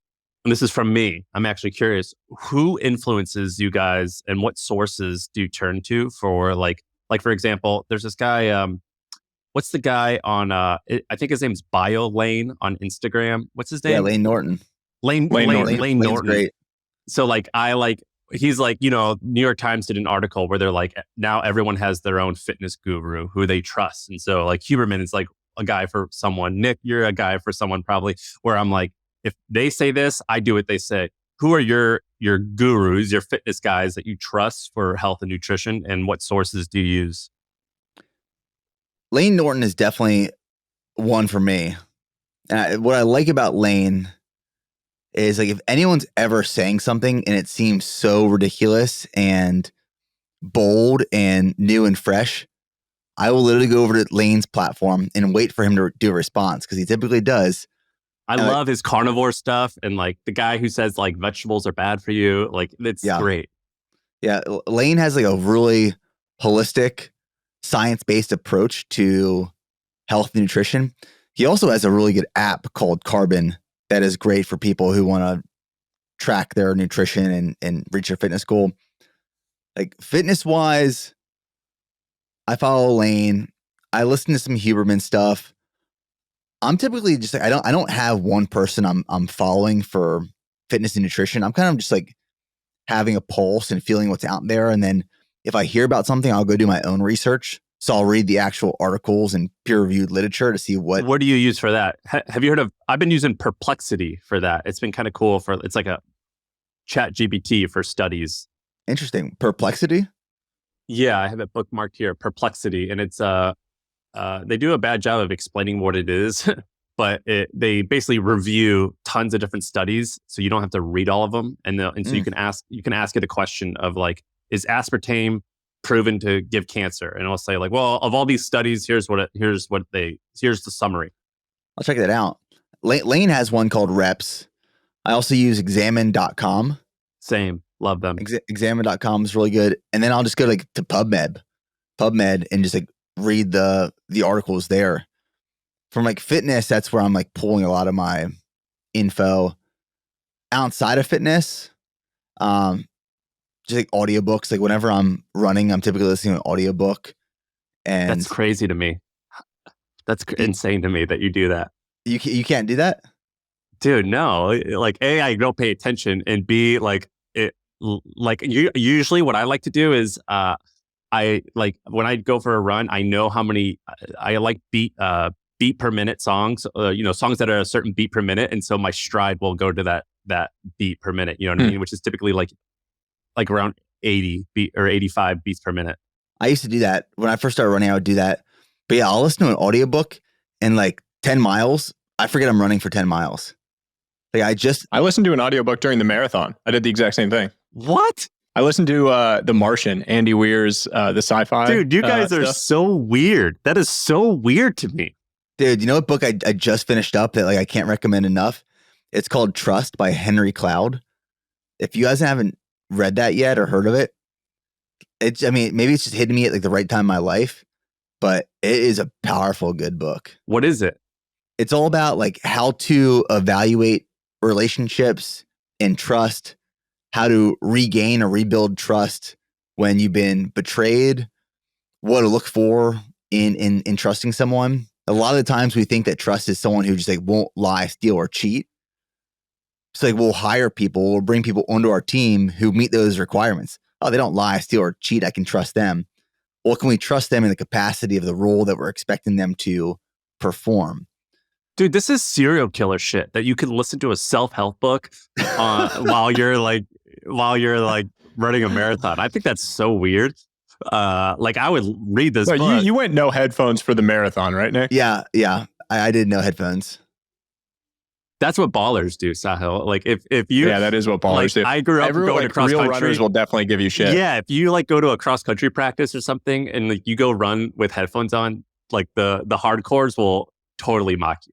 this is from me. I'm actually curious, who influences you guys, and what sources do you turn to for like for example, there's this guy. What's the guy on, I think his name's Bio Lane on Instagram. What's his name? Yeah, Lane Norton. Lane Norton. Great. So like, he's like, New York Times did an article where they're like, now everyone has their own fitness guru who they trust. And so like Huberman is like a guy for someone. Nick, you're a guy for someone probably, where I'm like, if they say this, I do what they say. Who are your gurus, your fitness guys that you trust for health and nutrition, and what sources do you use? Lane Norton is definitely one for me. What I like about Lane is like if anyone's ever saying something and it seems so ridiculous and bold and new and fresh, I will literally go over to Lane's platform and wait for him to do a response, because he typically does. I love his carnivore stuff, and like the guy who says like vegetables are bad for you. Like it's great. Yeah, Lane has like a really holistic, science-based approach to health and nutrition. He also has a really good app called Carbon that is great for people who want to track their nutrition and reach their fitness goal. Like fitness-wise, I follow Lane. I listen to some Huberman stuff. I'm typically just like, I don't have one person I'm following for fitness and nutrition. I'm kind of just like having a pulse and feeling what's out there, and then if I hear about something, I'll go do my own research. So I'll read the actual articles and peer-reviewed literature to see what do you use for that? Have you heard of, I've been using Perplexity for that. It's been kind of cool it's like a chat GPT for studies. Interesting. Perplexity? Yeah, I have it bookmarked here, Perplexity. And it's, they do a bad job of explaining what it is, but they basically review tons of different studies. So you don't have to read all of them. And so you can ask it a question of like, is aspartame proven to give cancer? And it'll say like, well, of all these studies, here's the summary. I'll check that out. Lane has one called Reps. I also use examine.com. Same. Love them. Examine.com is really good. And then I'll just go to PubMed and just like read the articles there. From like fitness, that's where I'm like pulling a lot of my info. Outside of fitness, just like audiobooks. Like whenever I'm running, I'm typically listening to an audiobook. And that's crazy to me. That's insane to me that you do that. You can't do that? Dude, no. Like A, I don't pay attention, and B, like it like usually what I like to do is I like when I go for a run, I know how many I like beat per minute songs, songs that are a certain beat per minute, and so my stride will go to that beat per minute, you know what I mean, which is typically like around 80 beat or 85 beats per minute. I used to do that when I first started running. I would do that, but yeah, I'll listen to an audiobook and like 10 miles. I forget I'm running for 10 miles. Like I listened to an audiobook during the marathon. I did the exact same thing. What? I listened to The Martian, Andy Weir's the sci-fi. Dude, you guys are stuff. so weird. That is so weird to me. Dude, you know what book I just finished up that like I can't recommend enough? It's called Trust by Henry Cloud. If you guys haven't read that yet or heard of it, maybe it's just hitting me at like the right time in my life, but it is a powerful, good book. What is it? It's all about like how to evaluate relationships and trust, how to regain or rebuild trust when you've been betrayed, what to look for in trusting someone. A lot of the times we think that trust is someone who just like won't lie, steal, or cheat. So like we'll hire people, we'll bring people onto our team who meet those requirements. Oh, they don't lie, steal, or cheat. I can trust them. Well, can we trust them in the capacity of the role that we're expecting them to perform? Dude, this is serial killer shit that you could listen to a self-help book while you're running a marathon. I think that's so weird. Like I would read this book. You went no headphones for the marathon, right, Nick? Yeah. I did no headphones. That's what ballers do, Sahil. Like if you, yeah, that is what ballers do. I grew up going to cross real country. Runners will definitely give you shit. Yeah, if you like go to a cross country practice or something and like you go run with headphones on, like the hardcores will totally mock you.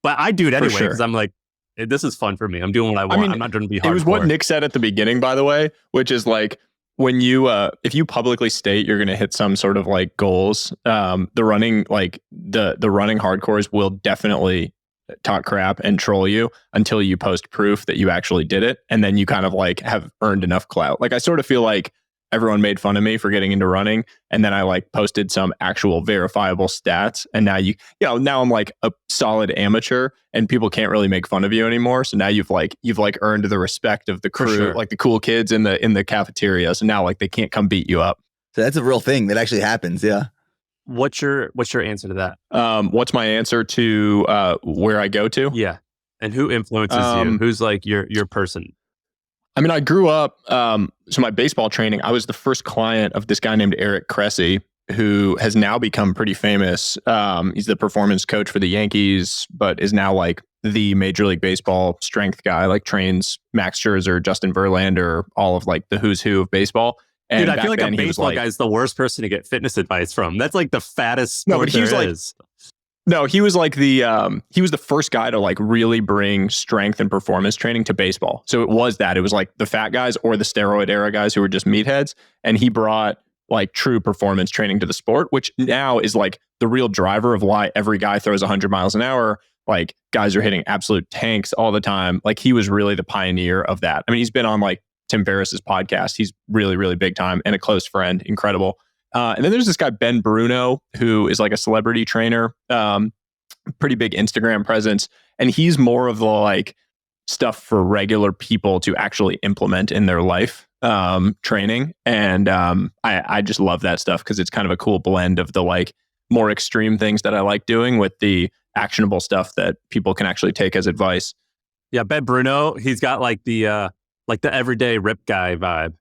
But I do it anyway because I'm like, this is fun for me. I'm doing what I want. I'm not going to be hardcore. It was what Nick said at the beginning, by the way, which is like when you if you publicly state you're going to hit some sort of like goals, the running hardcores will definitely talk crap and troll you until you post proof that you actually did it, and then you kind of like have earned enough clout. Like I sort of feel like everyone made fun of me for getting into running, and then I like posted some actual verifiable stats, and now now I'm like a solid amateur and people can't really make fun of you anymore. So now you've earned the respect of the crew, like the cool kids in the cafeteria. So now like they can't come beat you up. So that's a real thing that actually happens. Yeah. What's your answer to that? What's my answer to where I go to? Yeah. And who influences you? Who's like your person? I mean, I grew up, so my baseball training, I was the first client of this guy named Eric Cressy, who has now become pretty famous. He's the performance coach for the Yankees, but is now like the Major League Baseball strength guy, like trains Max Scherzer, Justin Verlander, all of like the who's who of baseball. And dude, I feel like a baseball guy is the worst person to get fitness advice from. That's like the fattest sport there is. No, he was like he was the first guy to like really bring strength and performance training to baseball. So it was like the fat guys or the steroid era guys who were just meatheads. And he brought like true performance training to the sport, which now is like the real driver of why every guy throws 100 miles an hour. Like guys are hitting absolute tanks all the time. Like he was really the pioneer of that. I mean, he's been on like Tim Ferriss's podcast. He's really, really big time and a close friend. Incredible. And then there's this guy, Ben Bruno, who is like a celebrity trainer, pretty big Instagram presence. And he's more of the like stuff for regular people to actually implement in their life training. And I just love that stuff because it's kind of a cool blend of the like more extreme things that I like doing with the actionable stuff that people can actually take as advice. Yeah, Ben Bruno, he's got like the everyday rip guy vibe.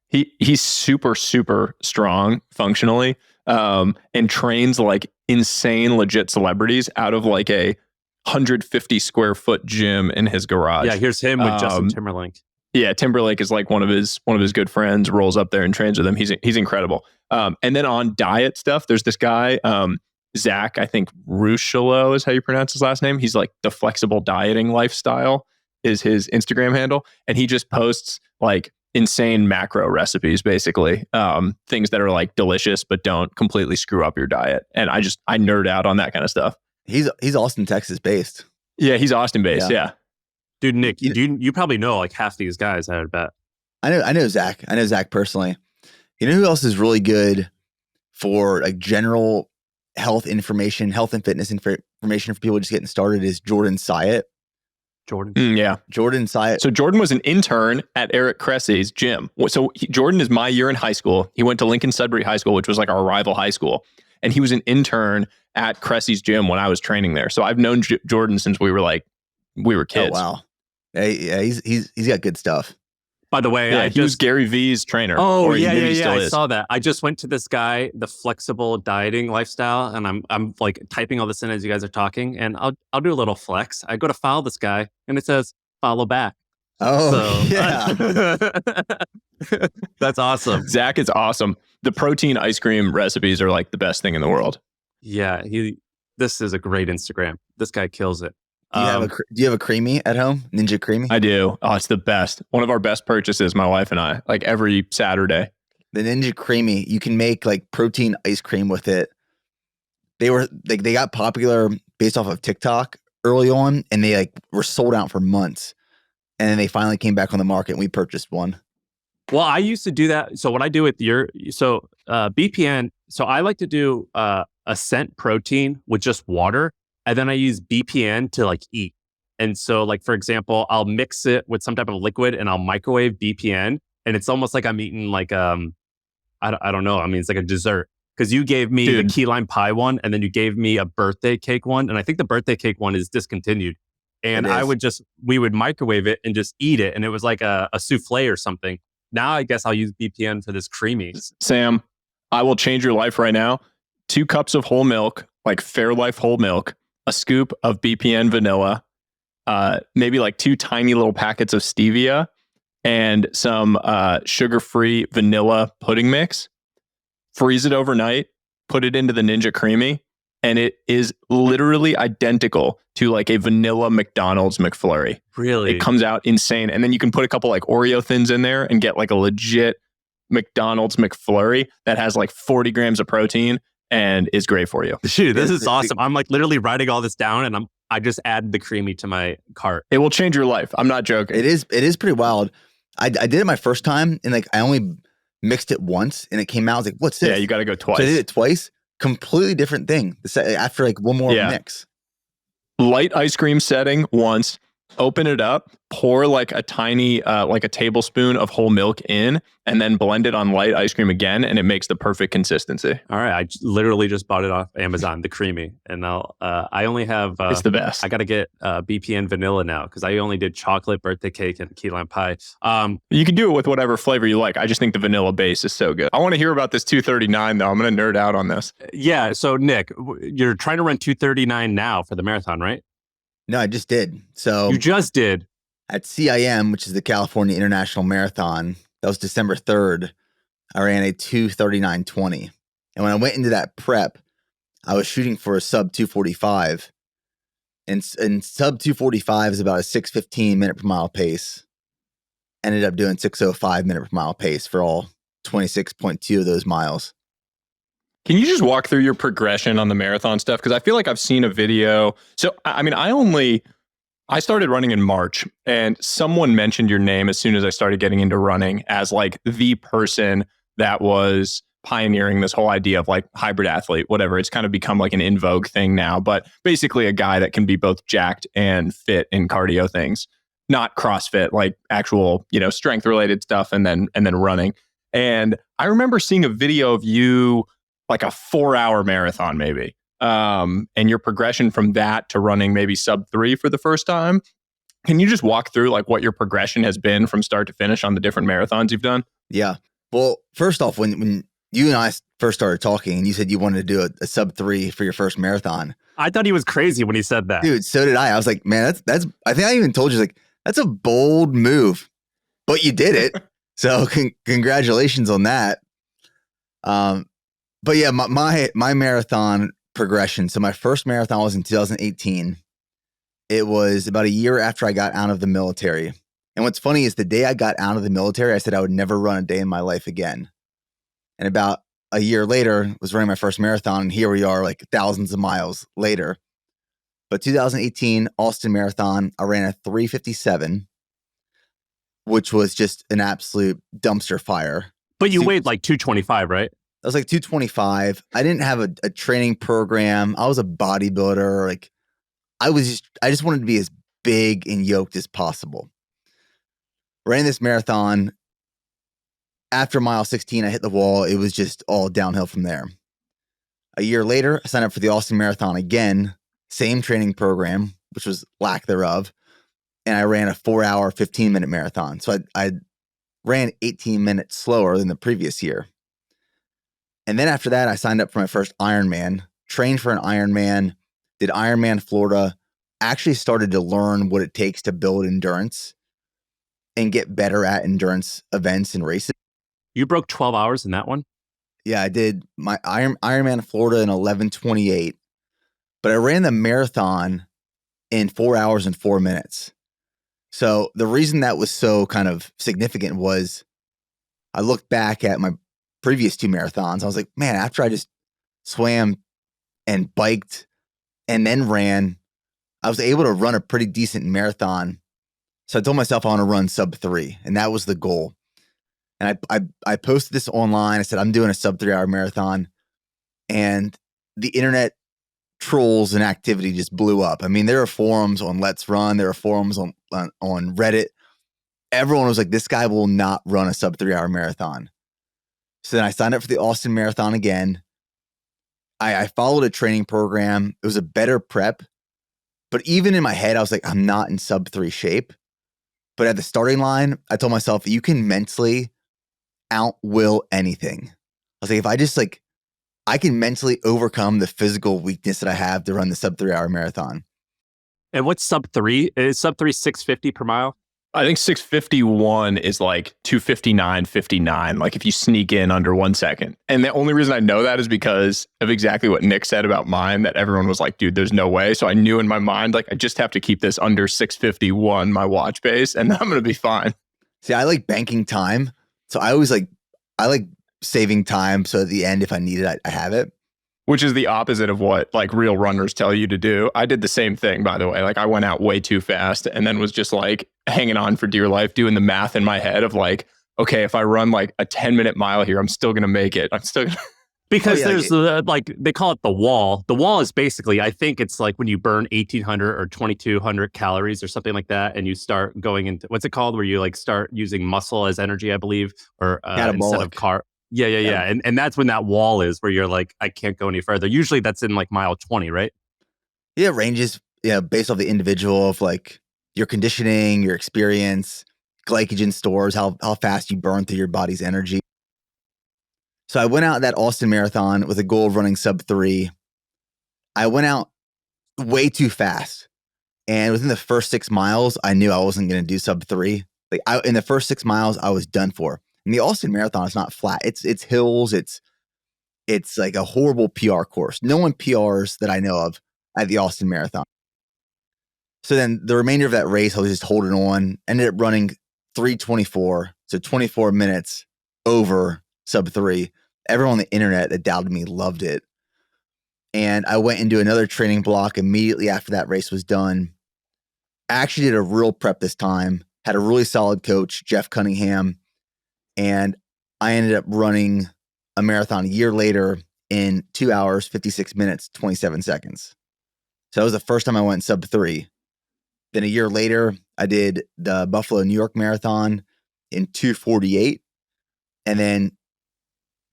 He's super, super strong functionally, and trains like insane, legit celebrities out of like a 150 square foot gym in his garage. Yeah, here's him with Justin Timberlake. Yeah, Timberlake is like one of his good friends. Rolls up there and trains with him. He's incredible. And then on diet stuff, there's this guy, Zach. I think Rushelo is how you pronounce his last name. He's like the flexible dieting lifestyle is his Instagram handle, and he just posts like insane macro recipes, basically things that are like delicious but don't completely screw up your diet. And I nerd out on that kind of stuff. He's Austin, Texas based. Yeah, he's Austin based. Yeah. Dude, Nick, you probably know like half these guys, I would bet. I know Zach. I know Zach personally. You know who else is really good for like general health and fitness information for people just getting started is Jordan Syatt. Jordan. Yeah. Jordan Syatt. So Jordan was an intern at Eric Cressy's gym. So Jordan is my year in high school. He went to Lincoln Sudbury High School, which was like our rival high school. And he was an intern at Cressy's gym when I was training there. So I've known Jordan since we were kids. Oh, wow. Yeah, he's got good stuff. By the way, he was Gary Vee's trainer. Oh, yeah. I saw that. I just went to this guy, the flexible dieting lifestyle, and I'm like typing all this in as you guys are talking, and I'll do a little flex. I go to follow this guy, and it says follow back. Oh, so, yeah. That's awesome. Zach is awesome. The protein ice cream recipes are like the best thing in the world. Yeah, this is a great Instagram. This guy kills it. Do you have a creamy at home? Ninja creamy? I do. Oh, it's the best. One of our best purchases, my wife and I, like every Saturday. The Ninja creamy, you can make like protein ice cream with it. They got popular based off of TikTok early on, and they like were sold out for months. And then they finally came back on the market and we purchased one. Well, I used to do that. So what I do with BPN, so I like to do Ascent protein with just water, and then I use BPN to like eat. And so like, for example, I'll mix it with some type of liquid and I'll microwave BPN, and it's almost like I'm eating like, I don't know. I mean, it's like a dessert. Because you gave me the key lime pie one, and then you gave me a birthday cake one. And I think the birthday cake one is discontinued. And we would microwave it and just eat it. And it was like a souffle or something. Now I guess I'll use BPN for this creamy. Sam, I will change your life right now. 2 cups of whole milk, like Fairlife whole milk, a scoop of BPN vanilla, maybe like 2 tiny little packets of stevia, and some sugar-free vanilla pudding mix. Freeze it overnight, put it into the Ninja Creamy, and it is literally identical to like a vanilla McDonald's McFlurry. Really? It comes out insane. And then you can put a couple like Oreo thins in there and get like a legit McDonald's McFlurry that has like 40 grams of protein and is great for you. Dude, this is awesome. I'm like literally writing all this down, and I just add the creamy to my cart. It will change your life. I'm not joking. It is pretty wild. I did it my first time, and like I only mixed it once, and it came out. I was like, "What's this?" Yeah, you got to go twice. So I did it twice. Completely different thing. After like one more mix. Light ice cream setting once. Open it up. Pour like a tiny, like a tablespoon of whole milk in, and then blend it on light ice cream again, and it makes the perfect consistency. All right, I literally just bought it off Amazon, the creamy, and I only have. It's the best. I got to get BPN vanilla now because I only did chocolate, birthday cake, and key lime pie. You can do it with whatever flavor you like. I just think the vanilla base is so good. I want to hear about this 239 though. I'm going to nerd out on this. Yeah. So Nick, you're trying to run 239 now for the marathon, right? No, I just did. So you just did at CIM, which is the California International Marathon. That was December 3rd. I ran a 2:39:20, and when I went into that prep, I was shooting for a sub 245, and sub 245 is about a 6:15 minute per mile pace. Ended up doing 6:05 minute per mile pace for all 26.2 of those miles. Can you just walk through your progression on the marathon stuff? Because I feel like I've seen a video. So, I mean, I started running in March, and someone mentioned your name as soon as I started getting into running as like the person that was pioneering this whole idea of like hybrid athlete, whatever. It's kind of become like an in vogue thing now, but basically a guy that can be both jacked and fit in cardio things, not CrossFit, like actual, strength related stuff and then running. And I remember seeing a video of you like a 4-hour marathon maybe. And your progression from that to running maybe sub-3 for the first time. Can you just walk through like what your progression has been from start to finish on the different marathons you've done? Yeah. Well, first off, when you and I first started talking and you said you wanted to do a sub-3 for your first marathon. I thought he was crazy when he said that. Dude, so did I. I was like, man, that's I think I even told you, like, that's a bold move, but you did it. So congratulations on that. But yeah, my marathon progression. So my first marathon was in 2018. It was about a year after I got out of the military. And what's funny is the day I got out of the military, I said I would never run a day in my life again. And about a year later, was running my first marathon. And here we are, like thousands of miles later. But 2018 Austin Marathon, I ran a 3:57, which was just an absolute dumpster fire. But you weighed like 225, right? I was like 225. I didn't have a training program. I was a bodybuilder. Like I just wanted to be as big and yoked as possible. Ran this marathon. After mile 16, I hit the wall. It was just all downhill from there. A year later, I signed up for the Austin Marathon again. Same training program, which was lack thereof. And I ran a 4-hour, 15-minute marathon. So I ran 18 minutes slower than the previous year. And then after that, I signed up for my first Ironman, trained for an Ironman, did Ironman Florida, actually started to learn what it takes to build endurance and get better at endurance events and races. You broke 12 hours in that one? Yeah, I did my Ironman Florida in 11:28, but I ran the marathon in 4 hours and 4 minutes. So the reason that was so kind of significant was I looked back at my previous 2 marathons. I was like, man, after I just swam and biked and then ran, I was able to run a pretty decent marathon. So I told myself I want to run sub-3, and that was the goal. And I posted this online. I said, I'm doing a sub 3 hour marathon. And the internet trolls and activity just blew up. I mean, there are forums on Let's Run. There are forums on Reddit. Everyone was like, this guy will not run a sub 3 hour marathon. So then I signed up for the Austin Marathon again. I followed a training program. It was a better prep. But even in my head, I was like, I'm not in sub 3 shape. But at the starting line, I told myself, you can mentally outwill anything. I was like, if I just I can mentally overcome the physical weakness that I have to run the sub 3 hour marathon. And what's sub 3? Is sub 3 650 per mile? I think 651 is like 259.59, like if you sneak in under 1 second. And the only reason I know that is because of exactly what Nick said about mine, that everyone was like, dude, there's no way. So I knew in my mind, like, I just have to keep this under 651, my watch base, and I'm going to be fine. See, I like banking time. So I always I like saving time. So at the end, if I need it, I have it. Which is the opposite of what like real runners tell you to do. I did the same thing, by the way. Like I went out way too fast and then was just like hanging on for dear life, doing the math in my head of like, okay, if I run like a 10-minute mile here, I'm still going to make it. I'm still going to. Because there's they call it the wall. The wall is basically, I think it's like when you burn 1,800 or 2,200 calories or something like that, and you start going into, what's it called? Where you like start using muscle as energy, I believe, or instead of carb. Yeah. And that's when that wall is where you're like, I can't go any further. Usually that's in like mile 20, right? Yeah, it ranges based off the individual of like your conditioning, your experience, glycogen stores, how fast you burn through your body's energy. So I went out that Austin Marathon with a goal of running sub 3. I went out way too fast. And within the first 6 miles, I knew I wasn't going to do sub 3. Like in the first 6 miles, I was done for. And the Austin Marathon is not flat. It's hills. It's like a horrible PR course. No one PRs that I know of at the Austin Marathon. So then the remainder of that race, I was just holding on. Ended up running 3:24, so 24 minutes over sub 3. Everyone on the internet that doubted me loved it. And I went into another training block immediately after that race was done. I actually did a real prep this time. Had a really solid coach, Jeff Cunningham. And I ended up running a marathon a year later in 2 hours, 56 minutes, 27 seconds. So that was the first time I went sub 3. Then a year later, I did the Buffalo, New York Marathon in 2:48. And then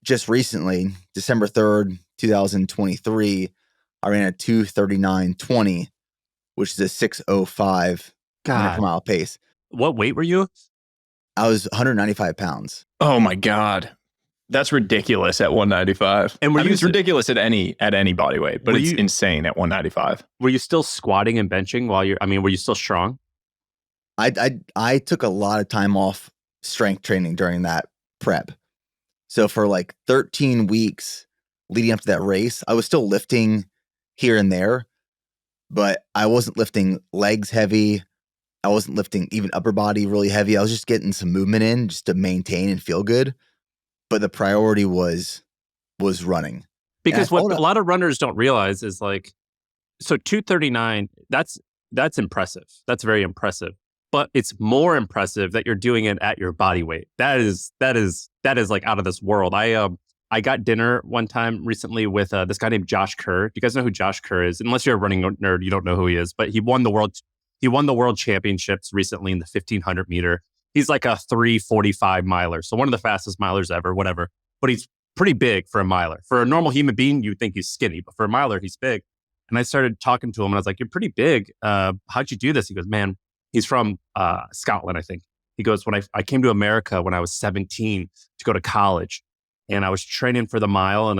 just recently, December 3rd, 2023, I ran a 2:39.20, which is a 6:05 per mile pace. What weight were you? I was 195 pounds. Oh my God. That's ridiculous at 195. And it's ridiculous at any body weight, but it's insane at 195. Were you still squatting and benching were you still strong? I took a lot of time off strength training during that prep. So for like 13 weeks leading up to that race, I was still lifting here and there, but I wasn't lifting legs heavy. I wasn't lifting even upper body really heavy. I was just getting some movement in just to maintain and feel good. But the priority was running. Because what a lot of runners don't realize is like, so 2:39, that's impressive. That's very impressive. But it's more impressive that you're doing it at your body weight. That is like out of this world. I got dinner one time recently with this guy named Josh Kerr. Do you guys know who Josh Kerr is? Unless you're a running nerd, you don't know who he is. But he won the world championships recently in the 1,500 meter. He's like a 3:45 miler. So one of the fastest milers ever, whatever. But he's pretty big for a miler. For a normal human being, you'd think he's skinny. But for a miler, he's big. And I started talking to him and I was like, you're pretty big. How'd you do this? He goes, man, he's from Scotland, I think. He goes, when I came to America when I was 17 to go to college. And I was training for the mile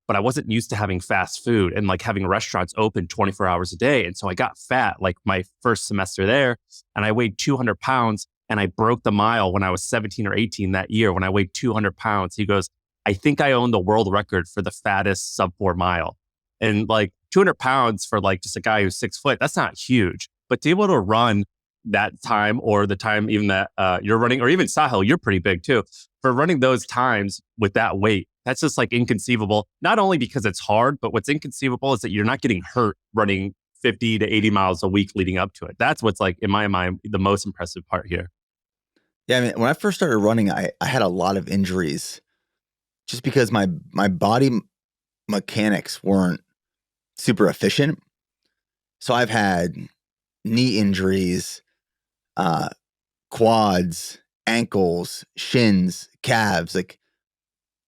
but I wasn't used to having fast food and like having restaurants open 24 hours a day. And so I got fat like my first semester there and I weighed 200 pounds and I broke the mile when I was 17 or 18 that year when I weighed 200 pounds. He goes, I think I own the world record for the fattest sub 4 mile. And like 200 pounds for like just a guy who's 6 foot, that's not huge. But to be able to run that time or the time even that you're running, or even Sahil, you're pretty big too. For running those times with that weight, that's just like inconceivable. Not only because it's hard, but what's inconceivable is that you're not getting hurt running 50 to 80 miles a week leading up to it. That's what's like, in my mind, the most impressive part here. Yeah, I mean, when I first started running, I had a lot of injuries just because my body mechanics weren't super efficient. So I've had knee injuries, quads, ankles, shins, calves, like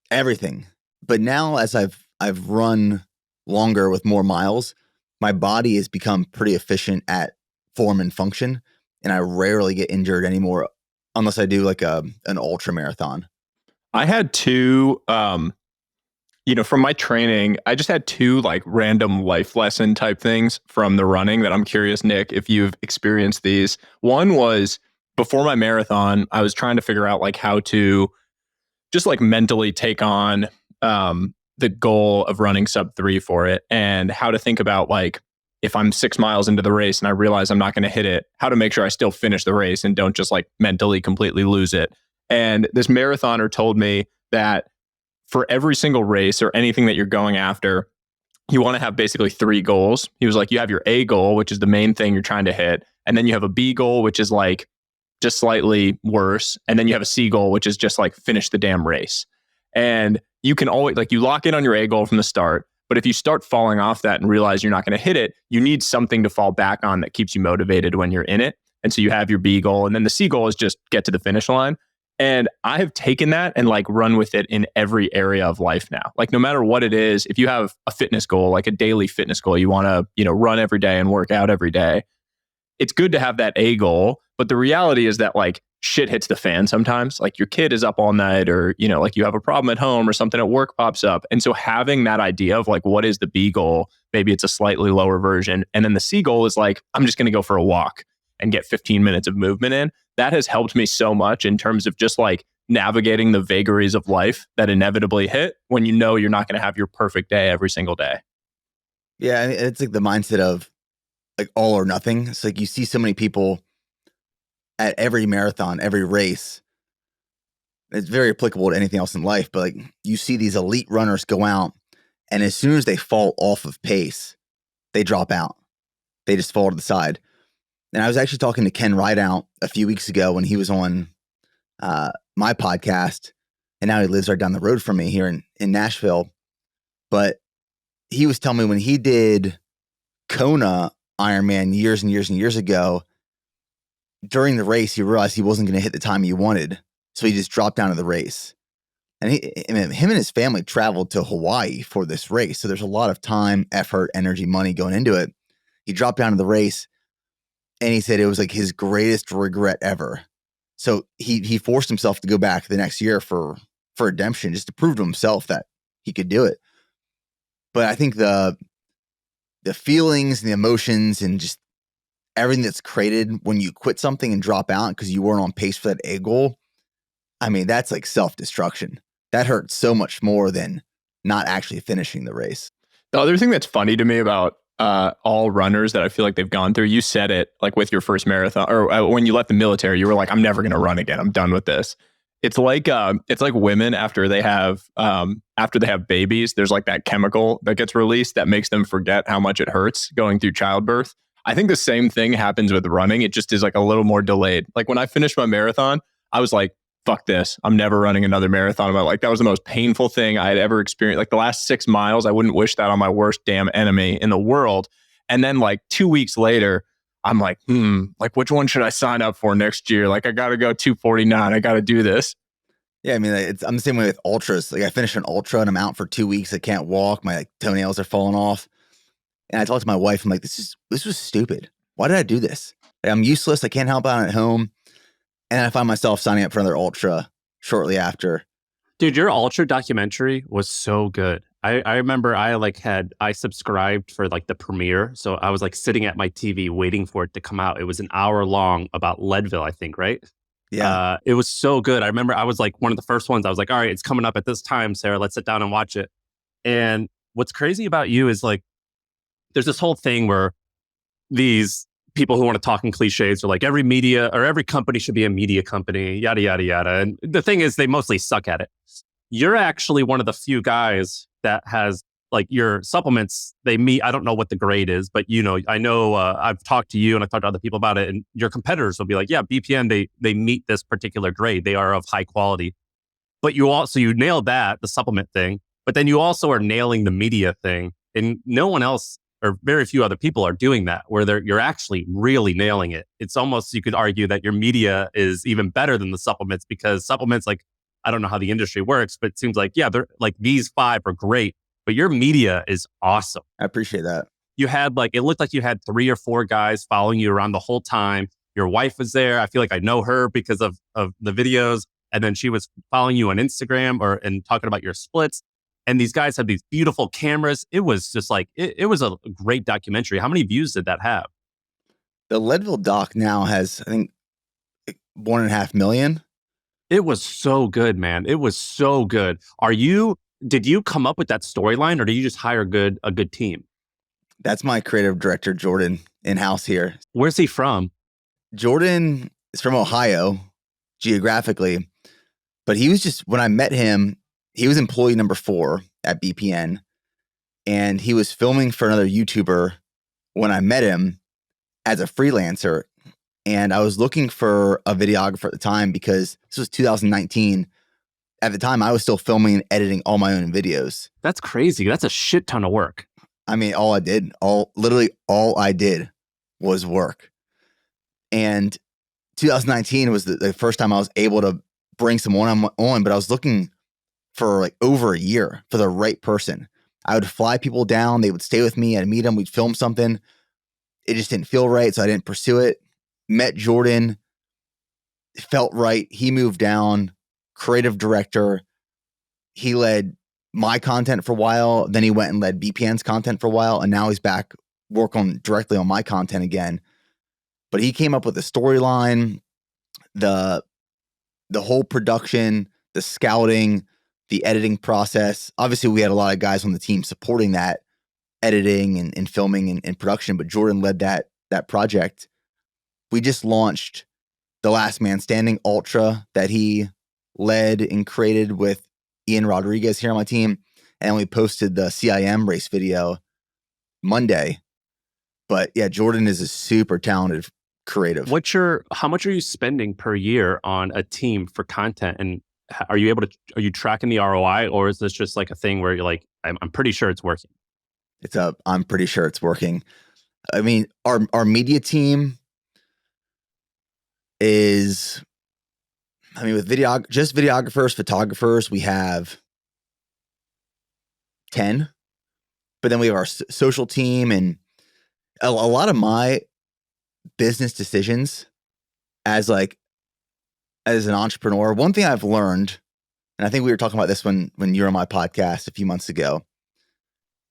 everything. But now as I've run longer with more miles, my body has become pretty efficient at form and function, and I rarely get injured anymore unless I do like an ultra marathon. I had two, from my training, I just had two like random life lesson type things from the running that I'm curious, Nick, if you've experienced these. One was before my marathon, I was trying to figure out like how to just like mentally take on the goal of running sub-3 for it, and how to think about like if I'm 6 miles into the race and I realize I'm not going to hit it, how to make sure I still finish the race and don't just like mentally completely lose it. And this marathoner told me that for every single race or anything that you're going after, you want to have basically 3 goals. He was like, you have your A goal, which is the main thing you're trying to hit. And then you have a B goal, which is like just slightly worse. And then you have a C goal, which is just like finish the damn race. And you can always like you lock in on your A goal from the start. But if you start falling off that and realize you're not going to hit it, you need something to fall back on that keeps you motivated when you're in it. And so you have your B goal. And then the C goal is just get to the finish line. And I have taken that and like run with it in every area of life now. Like no matter what it is, if you have a fitness goal, like a daily fitness goal, you want to, run every day and work out every day. It's good to have that A goal. But the reality is that like shit hits the fan sometimes. Like your kid is up all night, or, like you have a problem at home or something at work pops up. And so having that idea of like, what is the B goal? Maybe it's a slightly lower version. And then the C goal is like, I'm just going to go for a walk and get 15 minutes of movement in. That has helped me so much in terms of just like navigating the vagaries of life that inevitably hit when you know you're not going to have your perfect day every single day. Yeah, it's like the mindset of like all or nothing. It's like you see so many people at every marathon, every race. It's very applicable to anything else in life, but like you see these elite runners go out, and as soon as they fall off of pace, they drop out. They just fall to the side. And I was actually talking to Ken Rideout a few weeks ago when he was on my podcast, and now he lives right down the road from me here in Nashville. But he was telling me when he did Kona Ironman years and years and years ago, during the race, he realized he wasn't going to hit the time he wanted. So he just dropped out of the race. And him and his family traveled to Hawaii for this race. So there's a lot of time, effort, energy, money going into it. He dropped out of the race, and he said it was like his greatest regret ever. So he forced himself to go back the next year for redemption, just to prove to himself that he could do it. But I think the feelings and the emotions and just everything that's created when you quit something and drop out because you weren't on pace for that A goal, I mean, that's like self-destruction. That hurts so much more than not actually finishing the race. The other thing that's funny to me about all runners that I feel like they've gone through, you said it like with your first marathon, or when you left the military, you were like, I'm never going to run again. I'm done with this. It's like women after they have babies, there's like that chemical that gets released that makes them forget how much it hurts going through childbirth. I think the same thing happens with running. It just is like a little more delayed. Like when I finished my marathon, I was like, fuck this. I'm never running another marathon. Like that was the most painful thing I had ever experienced. Like the last 6 miles, I wouldn't wish that on my worst damn enemy in the world. And then like 2 weeks later, I'm like, like which one should I sign up for next year? Like I got to go 249. I got to do this. Yeah, I mean, I'm the same way with ultras. Like I finished an ultra and I'm out for 2 weeks. I can't walk. My toenails are falling off. And I talked to my wife. I'm like, this was stupid. Why did I do this? Like, I'm useless. I can't help out at home. And I find myself signing up for another ultra shortly after. Dude, your ultra documentary was so good. I remember I subscribed for like the premiere. So I was like sitting at my TV waiting for it to come out. It was an hour long about Leadville, I think, right? Yeah. It was so good. I remember I was like one of the first ones. I was like, all right, it's coming up at this time, Sarah. Let's sit down and watch it. And what's crazy about you is like, there's this whole thing where these people who want to talk in cliches are like every media or every company should be a media company, yada, yada, yada. And the thing is, they mostly suck at it. You're actually one of the few guys that has like your supplements, they meet, I don't know what the grade is, but I know I've talked to you and I've talked to other people about it, and your competitors will be like, yeah, BPN, they meet this particular grade. They are of high quality. But you nailed that, the supplement thing, but then you also are nailing the media thing. And no one else or very few other people are doing that, where you're actually really nailing it. It's almost, you could argue that your media is even better than the supplements, because supplements, like, I don't know how the industry works, but it seems like, yeah, they're like, these 5 are great, but your media is awesome. I appreciate that. You had it looked like you had 3 or 4 guys following you around the whole time. Your wife was there. I feel like I know her because of the videos. And then she was following you on Instagram and talking about your splits. And these guys had these beautiful cameras. It was just like, it was a great documentary. How many views did that have? The Leadville doc now has, I think, 1.5 million. It was so good, man. It was so good. Did you come up with that storyline, or did you just hire a good team? That's my creative director, Jordan, in-house here. Where's he from? Jordan is from Ohio, geographically, but he was when I met him, he was employee number 4 at BPN, and he was filming for another YouTuber when I met him as a freelancer. And I was looking for a videographer at the time because this was 2019. At the time, I was still filming and editing all my own videos. That's crazy. That's a shit ton of work. I mean, literally all I did was work. And 2019 was the first time I was able to bring someone on, but I was looking for like over a year for the right person. I would fly people down. They would stay with me. I'd meet them. We'd film something. It just didn't feel right, so I didn't pursue it. Met Jordan. It felt right. He moved down. Creative director. He led my content for a while. Then he went and led BPN's content for a while. And now he's back working directly on my content again. But he came up with the storyline, the whole production, the scouting, the editing process. Obviously, we had a lot of guys on the team supporting that editing and filming and production, but Jordan led that project. We just launched the Last Man Standing Ultra that he led and created with Ian Rodriguez here on my team. And we posted the CIM race video Monday. But yeah, Jordan is a super talented creative. How much are you spending per year on a team for content? And are you tracking the ROI, or is this just like a thing where you're like, I'm pretty sure it's working? I'm pretty sure it's working. I mean, our media team is, with just videographers, photographers, we have 10, but then we have our social team, and a lot of my business decisions as an entrepreneur. One thing I've learned, and I think we were talking about this when you were on my podcast a few months ago,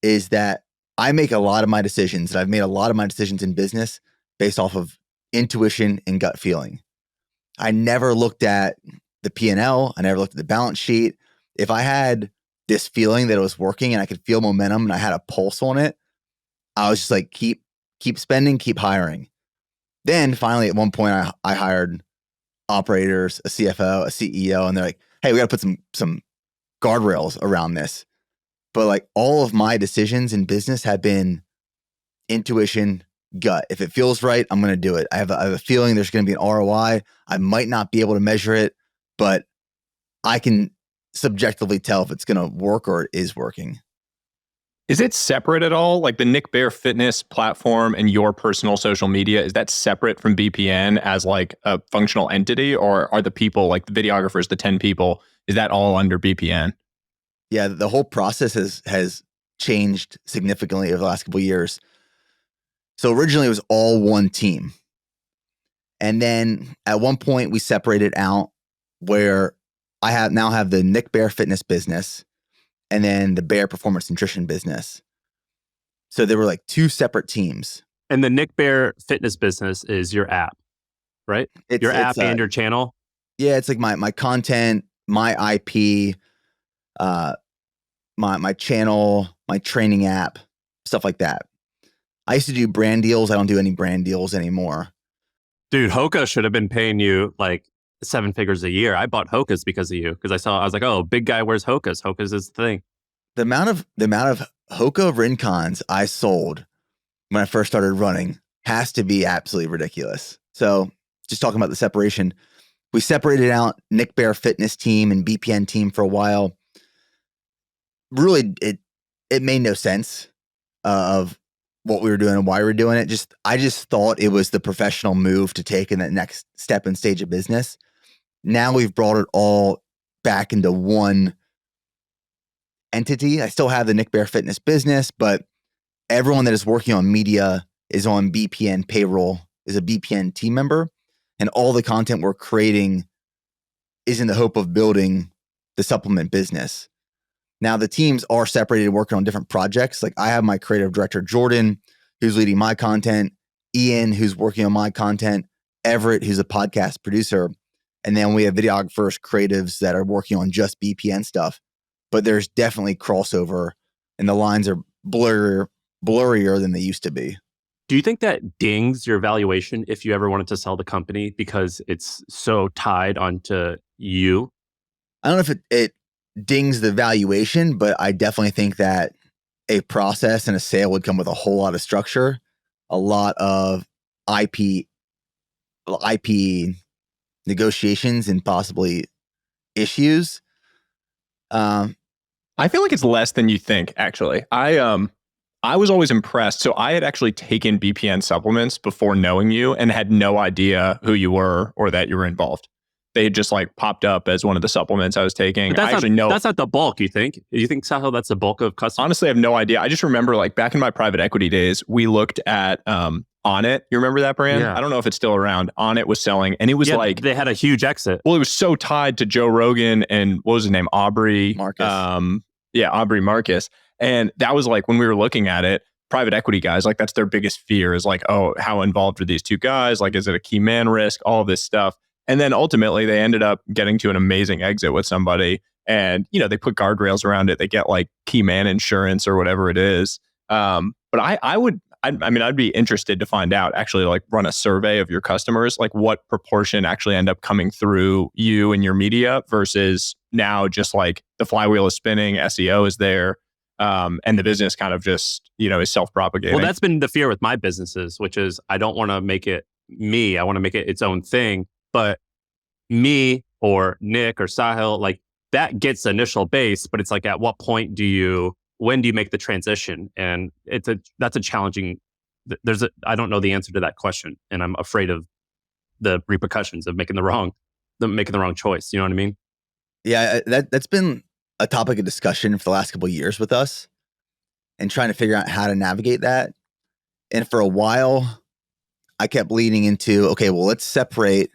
is that I make a lot of my decisions, and I've made a lot of my decisions in business based off of intuition and gut feeling. I never looked at the P&L. I never looked at the balance sheet. If I had this feeling that it was working and I could feel momentum and I had a pulse on it, I was just like, keep spending, keep hiring. Then finally, at one point, I hired operators, a CFO, a CEO, and they're like, hey, we got to put some guardrails around this. But like, all of my decisions in business have been intuition, gut. If it feels right, I'm going to do it. I have a feeling there's going to be an ROI. I might not be able to measure it, but I can subjectively tell if it's going to work or it is working. Is it separate at all? Like the Nick Bare fitness platform and your personal social media, is that separate from BPN as like a functional entity, or are the people, like the videographers, the 10 people, is that all under BPN? Yeah, the whole process has changed significantly over the last couple of years. So originally it was all one team. And then at one point we separated out where I now have the Nick Bare fitness business and then the Bare performance nutrition business. So there were like 2 separate teams. And the Nick Bare fitness business is your app, right? Your app and your channel? Yeah, it's like my content, my IP, my channel, my training app, stuff like that. I used to do brand deals. I don't do any brand deals anymore. Dude, Hoka should have been paying you like 7 figures a year. I bought Hokas because of you. Because I was like, oh, big guy wears Hokas. Hokas is the thing. The amount of Hoka Rincons I sold when I first started running has to be absolutely ridiculous. So just talking about the separation, we separated out Nick Bear fitness team and BPN team for a while. Really, it made no sense of what we were doing and why we were doing it. I just thought it was the professional move to take in that next step and stage of business. Now we've brought it all back into one entity. I still have the Nick Bear fitness business, but everyone that is working on media is on BPN payroll, is a BPN team member. And all the content we're creating is in the hope of building the supplement business. Now, the teams are separated, working on different projects. Like I have my creative director, Jordan, who's leading my content, Ian, who's working on my content, Everett, who's a podcast producer. And then we have videographers, creatives that are working on just BPN stuff. But there's definitely crossover and the lines are blurrier than they used to be. Do you think that dings your valuation if you ever wanted to sell the company because it's so tied onto you? I don't know if it dings the valuation, but I definitely think that a process and a sale would come with a whole lot of structure, a lot of IP negotiations and possibly issues. I feel like it's less than you think, actually. I was always impressed. So I had actually taken BPN supplements before knowing you and had no idea who you were or that you were involved. They had just like popped up as one of the supplements I was taking. But that's not the bulk, you think? You think, Sahil, that's the bulk of customers? Honestly, I have no idea. I just remember like back in my private equity days, we looked at Onnit. You remember that brand? Yeah. I don't know if it's still around. Onnit was selling and it was like... They had a huge exit. Well, it was so tied to Joe Rogan and what was his name? Aubrey Marcus. Aubrey Marcus. And that was like when we were looking at it, private equity guys, like that's their biggest fear is like, oh, how involved are these two guys? Like, is it a key man risk? All of this stuff. And then ultimately they ended up getting to an amazing exit with somebody and, you know, they put guardrails around it. They get like key man insurance or whatever it is. But I'd be interested to find out, actually like run a survey of your customers, like what proportion actually end up coming through you and your media versus now just like the flywheel is spinning, SEO is there. And the business kind of just, you know, is self-propagating. Well, that's been the fear with my businesses, which is I don't want to make it me. I want to make it its own thing. But me or Nick or Sahil, like that gets the initial base, but it's like at what point when do you make the transition? And that's a challenging, I don't know the answer to that question. And I'm afraid of the repercussions of making the wrong choice. You know what I mean? Yeah, that's been a topic of discussion for the last couple of years with us and trying to figure out how to navigate that. And for a while, I kept leaning into, okay, well, let's separate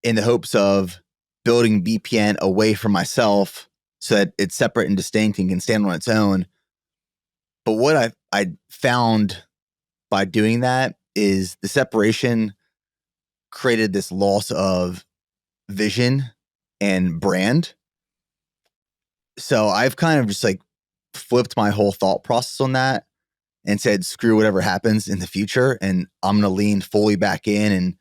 in the hopes of building BPN away from myself so that it's separate and distinct and can stand on its own. But what I found by doing that is the separation created this loss of vision and brand. So I've kind of just like flipped my whole thought process on that and said, screw whatever happens in the future. And I'm going to lean fully back in. And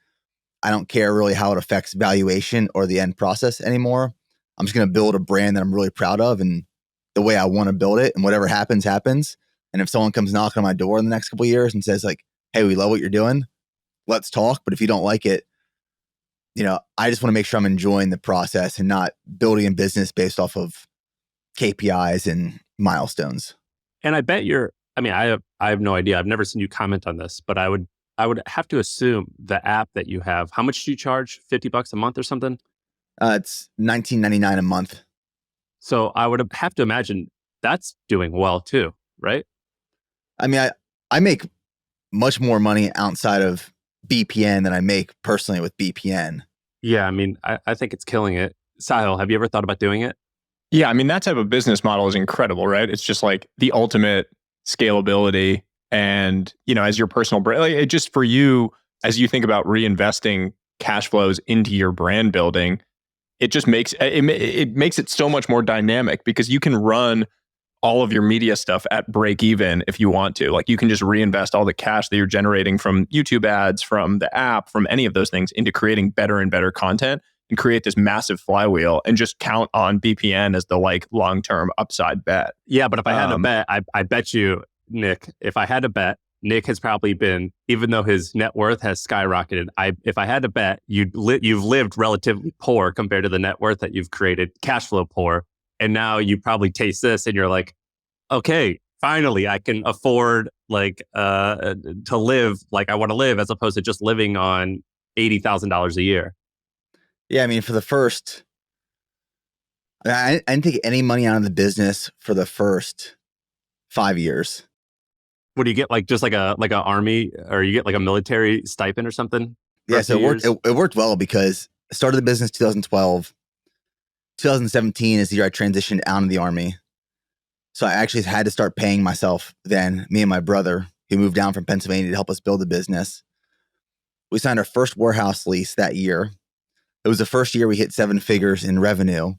I don't care really how it affects valuation or the end process anymore. I'm just going to build a brand that I'm really proud of and the way I want to build it. And whatever happens, happens. And if someone comes knocking on my door in the next couple of years and says like, hey, we love what you're doing, let's talk. But if you don't like it, you know, I just want to make sure I'm enjoying the process and not building a business based off of KPIs and milestones. And I bet I have no idea. I've never seen you comment on this, but I would have to assume the app that you have, how much do you charge? $50 a month or something? It's $19.99 a month. So I would have to imagine that's doing well too, right? I mean, I make much more money outside of BPN than I make personally with BPN. Yeah, I mean, I think it's killing it. Sahil, have you ever thought about doing it? Yeah, I mean, that type of business model is incredible, right? It's just like the ultimate scalability. And, you know, as your personal brand, like it just for you, as you think about reinvesting cash flows into your brand building, it just makes it so much more dynamic because you can run all of your media stuff at break even if you want to. Like you can just reinvest all the cash that you're generating from YouTube ads, from the app, from any of those things into creating better and better content and create this massive flywheel and just count on BPN as the like long-term upside bet. Yeah, but if I had to bet, I bet you, Nick, if I had to bet, Nick has probably been, even though his net worth has skyrocketed, if I had to bet, you've lived relatively poor compared to the net worth that you've created, cash flow poor. And now you probably taste this and you're like, okay, finally I can afford to live like I want to live, as opposed to just living on $80,000 a year. Yeah, I mean, for the first, I didn't take any money out of the business for the first 5 years. What do you get? Like just like a army, or you get like a military stipend or something? Yeah, so it worked well because I started the business 2012. 2017 is the year I transitioned out of the army. So I actually had to start paying myself then, me and my brother, who moved down from Pennsylvania to help us build the business. We signed our first warehouse lease that year. It was the first year we hit 7 figures in revenue.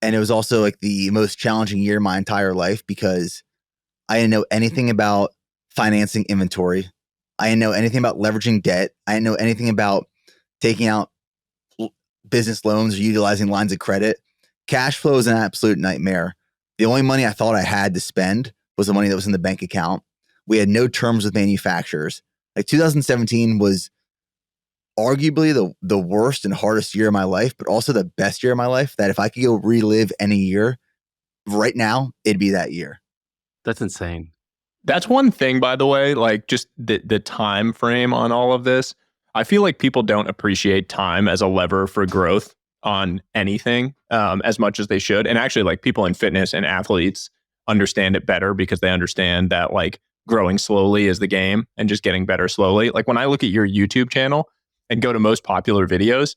And it was also like the most challenging year of my entire life because I didn't know anything about financing inventory. I didn't know anything about leveraging debt. I didn't know anything about taking out business loans or utilizing lines of credit. Cash flow is an absolute nightmare. The only money I thought I had to spend was the money that was in the bank account. We had no terms with manufacturers. Like 2017 was arguably the worst and hardest year of my life, but also the best year of my life, that if I could go relive any year right now, it'd be that year. That's insane. That's one thing, by the way, like just the time frame on all of this. I feel like people don't appreciate time as a lever for growth on anything as much as they should. And actually, like people in fitness and athletes understand it better because they understand that like growing slowly is the game and just getting better slowly. Like when I look at your YouTube channel and go to most popular videos,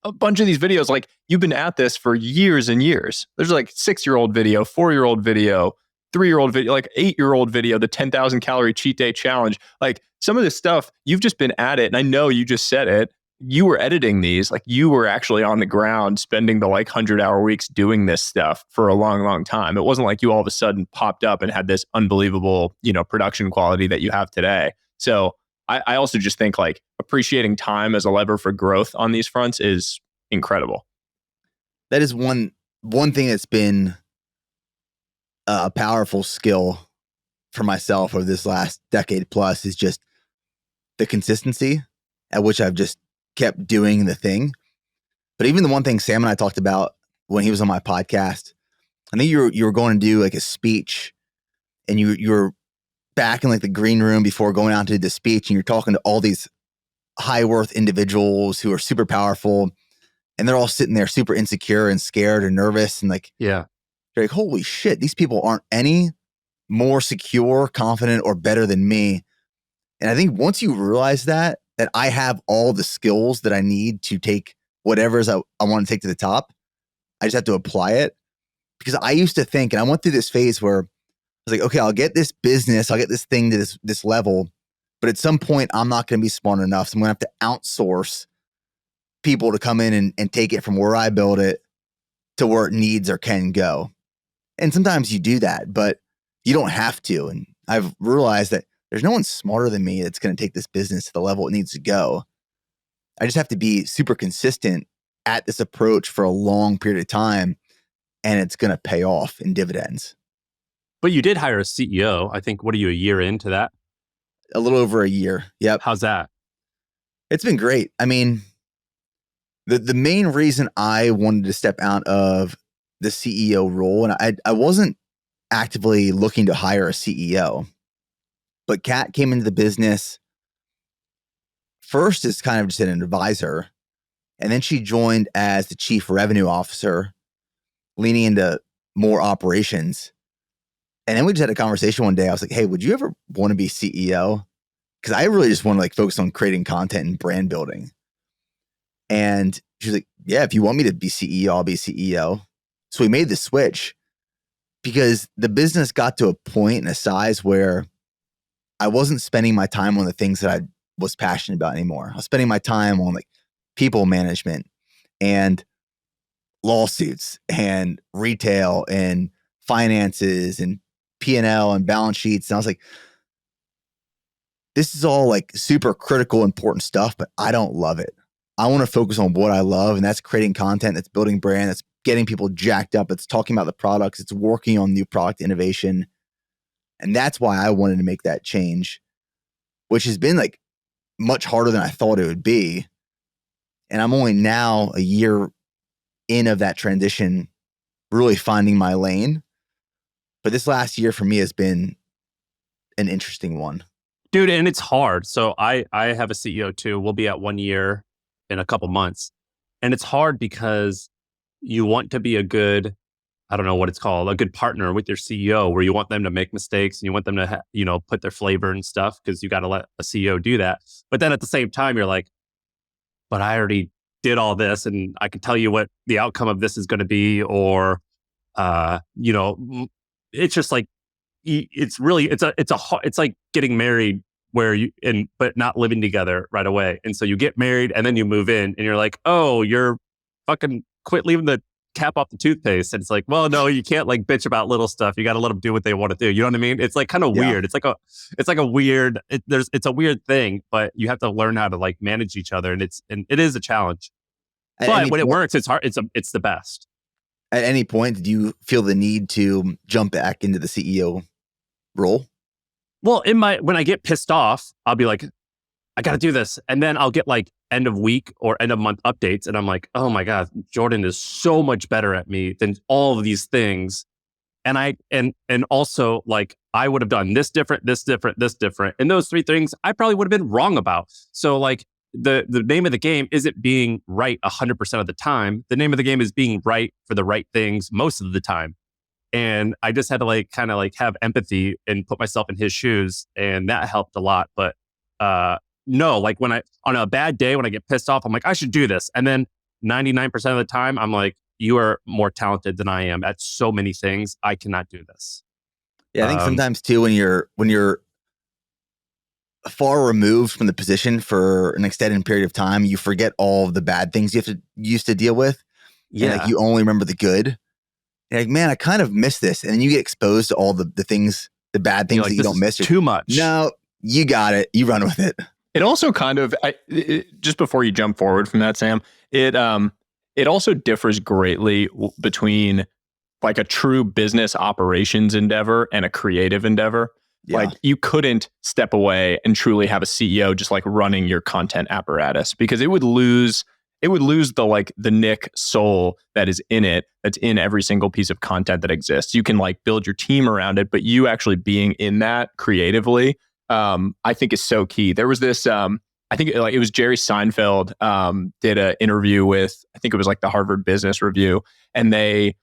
a bunch of these videos, like you've been at this for years and years. There's like 6-year-old video, 4-year-old video, 3-year-old video, like 8-year-old video, the 10,000 calorie cheat day challenge. Like some of this stuff, you've just been at it. And I know you just said it. You were editing these, like you were actually on the ground spending the like 100-hour weeks doing this stuff for a long, long time. It wasn't like you all of a sudden popped up and had this unbelievable, production quality that you have today. So I also just think like appreciating time as a lever for growth on these fronts is incredible. That is one thing that's been a powerful skill for myself over this last decade plus is just the consistency at which I've just kept doing the thing. But even the one thing Sam and I talked about when he was on my podcast, I think you were going to do like a speech, and you were back in like the green room before going out to do the speech, and you're talking to all these high worth individuals who are super powerful, and they're all sitting there super insecure and scared and nervous, and like, yeah, you're like, holy shit, these people aren't any more secure, confident, or better than me. And I think once you realize that I have all the skills that I need to take whatever I want to take to the top, I just have to apply it. Because I used to think, and I went through this phase where I was like, okay, I'll get this business, I'll get this thing to this level, but at some point I'm not going to be smart enough. So I'm going to have to outsource people to come in and take it from where I build it to where it needs or can go. And sometimes you do that, but you don't have to. And I've realized that there's no one smarter than me that's going to take this business to the level it needs to go. I just have to be super consistent at this approach for a long period of time, and it's going to pay off in dividends. But you did hire a CEO. I think, what are you, a year into that? A little over a year. Yep. How's that? It's been great. I mean, the main reason I wanted to step out of the CEO role, and I wasn't actively looking to hire a CEO, but Kat came into the business first as kind of just an advisor, and then she joined as the chief revenue officer, leaning into more operations. And then we just had a conversation one day. I was like, hey, would you ever want to be CEO? Because I really just want to like focus on creating content and brand building. And she was like, yeah, if you want me to be CEO, I'll be CEO. So we made the switch because the business got to a point and a size where I wasn't spending my time on the things that I was passionate about anymore. I was spending my time on like people management and lawsuits and retail and finances and P&L and balance sheets. And I was like, this is all like super critical, important stuff, but I don't love it. I want to focus on what I love, and that's creating content, that's building brand, that's getting people jacked up, it's talking about the products, it's working on new product innovation. And that's why I wanted to make that change, which has been like much harder than I thought it would be. And I'm only now a year in of that transition, really finding my lane. But this last year for me has been an interesting one. Dude, and it's hard. So I have a CEO too. We'll be at 1 year in a couple months. And it's hard because you want to be a good, I don't know what it's called, a good partner with your CEO, where you want them to make mistakes and you want them to, put their flavor and stuff, because you got to let a CEO do that. But then at the same time, you're like, but I already did all this and I can tell you what the outcome of this is going to be. Or, it's just like, it's like getting married but not living together right away. And so you get married and then you move in and you're like, oh, you're fucking quit leaving the cap off the toothpaste. And it's like, well, no, you can't like bitch about little stuff. You got to let them do what they want to do. You know what I mean? It's like kind of weird. It's a weird thing, but you have to learn how to like manage each other. And it is a challenge. But when it works, it's hard. It's the best. At any point, did you feel the need to jump back into the CEO role? Well, when I get pissed off, I'll be like, I got to do this. And then I'll get like end of week or end of month updates. And I'm like, oh my God, Jordan is so much better at me than all of these things. And also like, I would have done this different, this different, this different. And those three things I probably would have been wrong about. So like the name of the game isn't being right 100% of the time. The name of the game is being right for the right things most of the time. And I just had to like kind of like have empathy and put myself in his shoes. And that helped a lot. But no, like on a bad day, when I get pissed off, I'm like, I should do this. And then 99% of the time, I'm like, you are more talented than I am at so many things. I cannot do this. Yeah, I think sometimes too, when you're far removed from the position for an extended period of time, you forget all of the bad things you used to deal with. Yeah. And like you only remember the good. You're like, man, I kind of miss this. And then you get exposed to all the things, the bad things that you don't miss. Too much. No, you got it. You run with it. It also kind of, just before you jump forward from that, Sam, it also differs greatly between like a true business operations endeavor and a creative endeavor. Yeah. Like you couldn't step away and truly have a CEO just like running your content apparatus, because it would lose the Nick soul that is in it, that's in every single piece of content that exists. You can like build your team around it, but you actually being in that creatively, I think is so key. There was this, I think it was Jerry Seinfeld did an interview with, I think it was like the Harvard Business Review, and they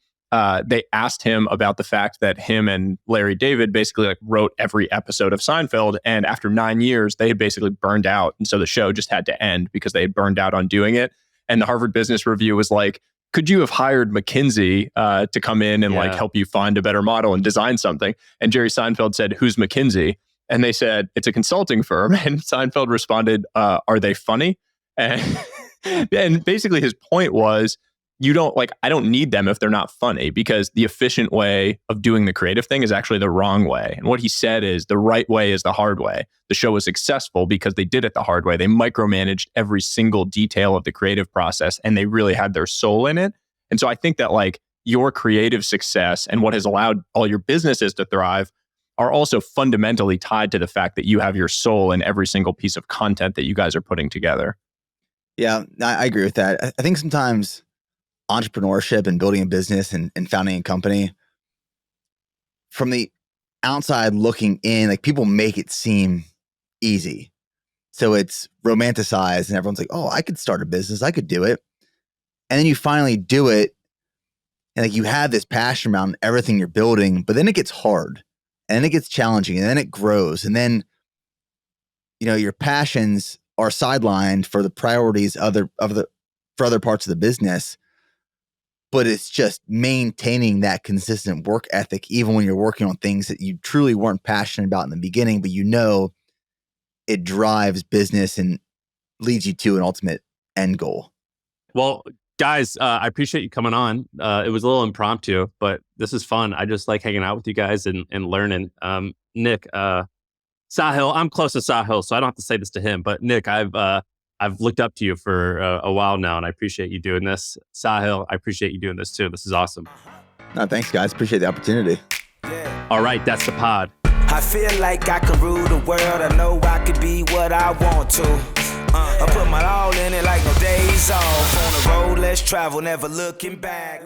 asked him about the fact that him and Larry David basically like wrote every episode of Seinfeld, and after 9 years they had basically burned out, and so the show just had to end because they had burned out on doing it. And the Harvard Business Review was like, could you have hired McKinsey to come in and like help you find a better model and design something? And Jerry Seinfeld said, who's McKinsey? And they said, it's a consulting firm. And Seinfeld responded, are they funny? And basically his point was, I don't need them if they're not funny, because the efficient way of doing the creative thing is actually the wrong way. And what he said is the right way is the hard way. The show was successful because they did it the hard way. They micromanaged every single detail of the creative process, and they really had their soul in it. And so I think that like your creative success and what has allowed all your businesses to thrive are also fundamentally tied to the fact that you have your soul in every single piece of content that you guys are putting together. Yeah, I agree with that. I think sometimes entrepreneurship and building a business and founding a company, from the outside looking in, like people make it seem easy. So it's romanticized and everyone's like, oh, I could start a business. I could do it. And then you finally do it. And like you have this passion around everything you're building, but then it gets hard and then it gets challenging and then it grows. And then, your passions are sidelined for the priorities for other parts of the business. But it's just maintaining that consistent work ethic, even when you're working on things that you truly weren't passionate about in the beginning, but it drives business and leads you to an ultimate end goal. Well, guys, I appreciate you coming on. It was a little impromptu, but this is fun. I just like hanging out with you guys and learning. Nick, Sahil, I'm close to Sahil, so I don't have to say this to him, but Nick, I've I've looked up to you for a while now, and I appreciate you doing this. Sahil, I appreciate you doing this too. This is awesome. No, thanks, guys. Appreciate the opportunity. All right, that's the pod. I feel like I can rule the world. I know I could be what I want to. I put my all in it like no days off. On the road, let's travel, never looking back.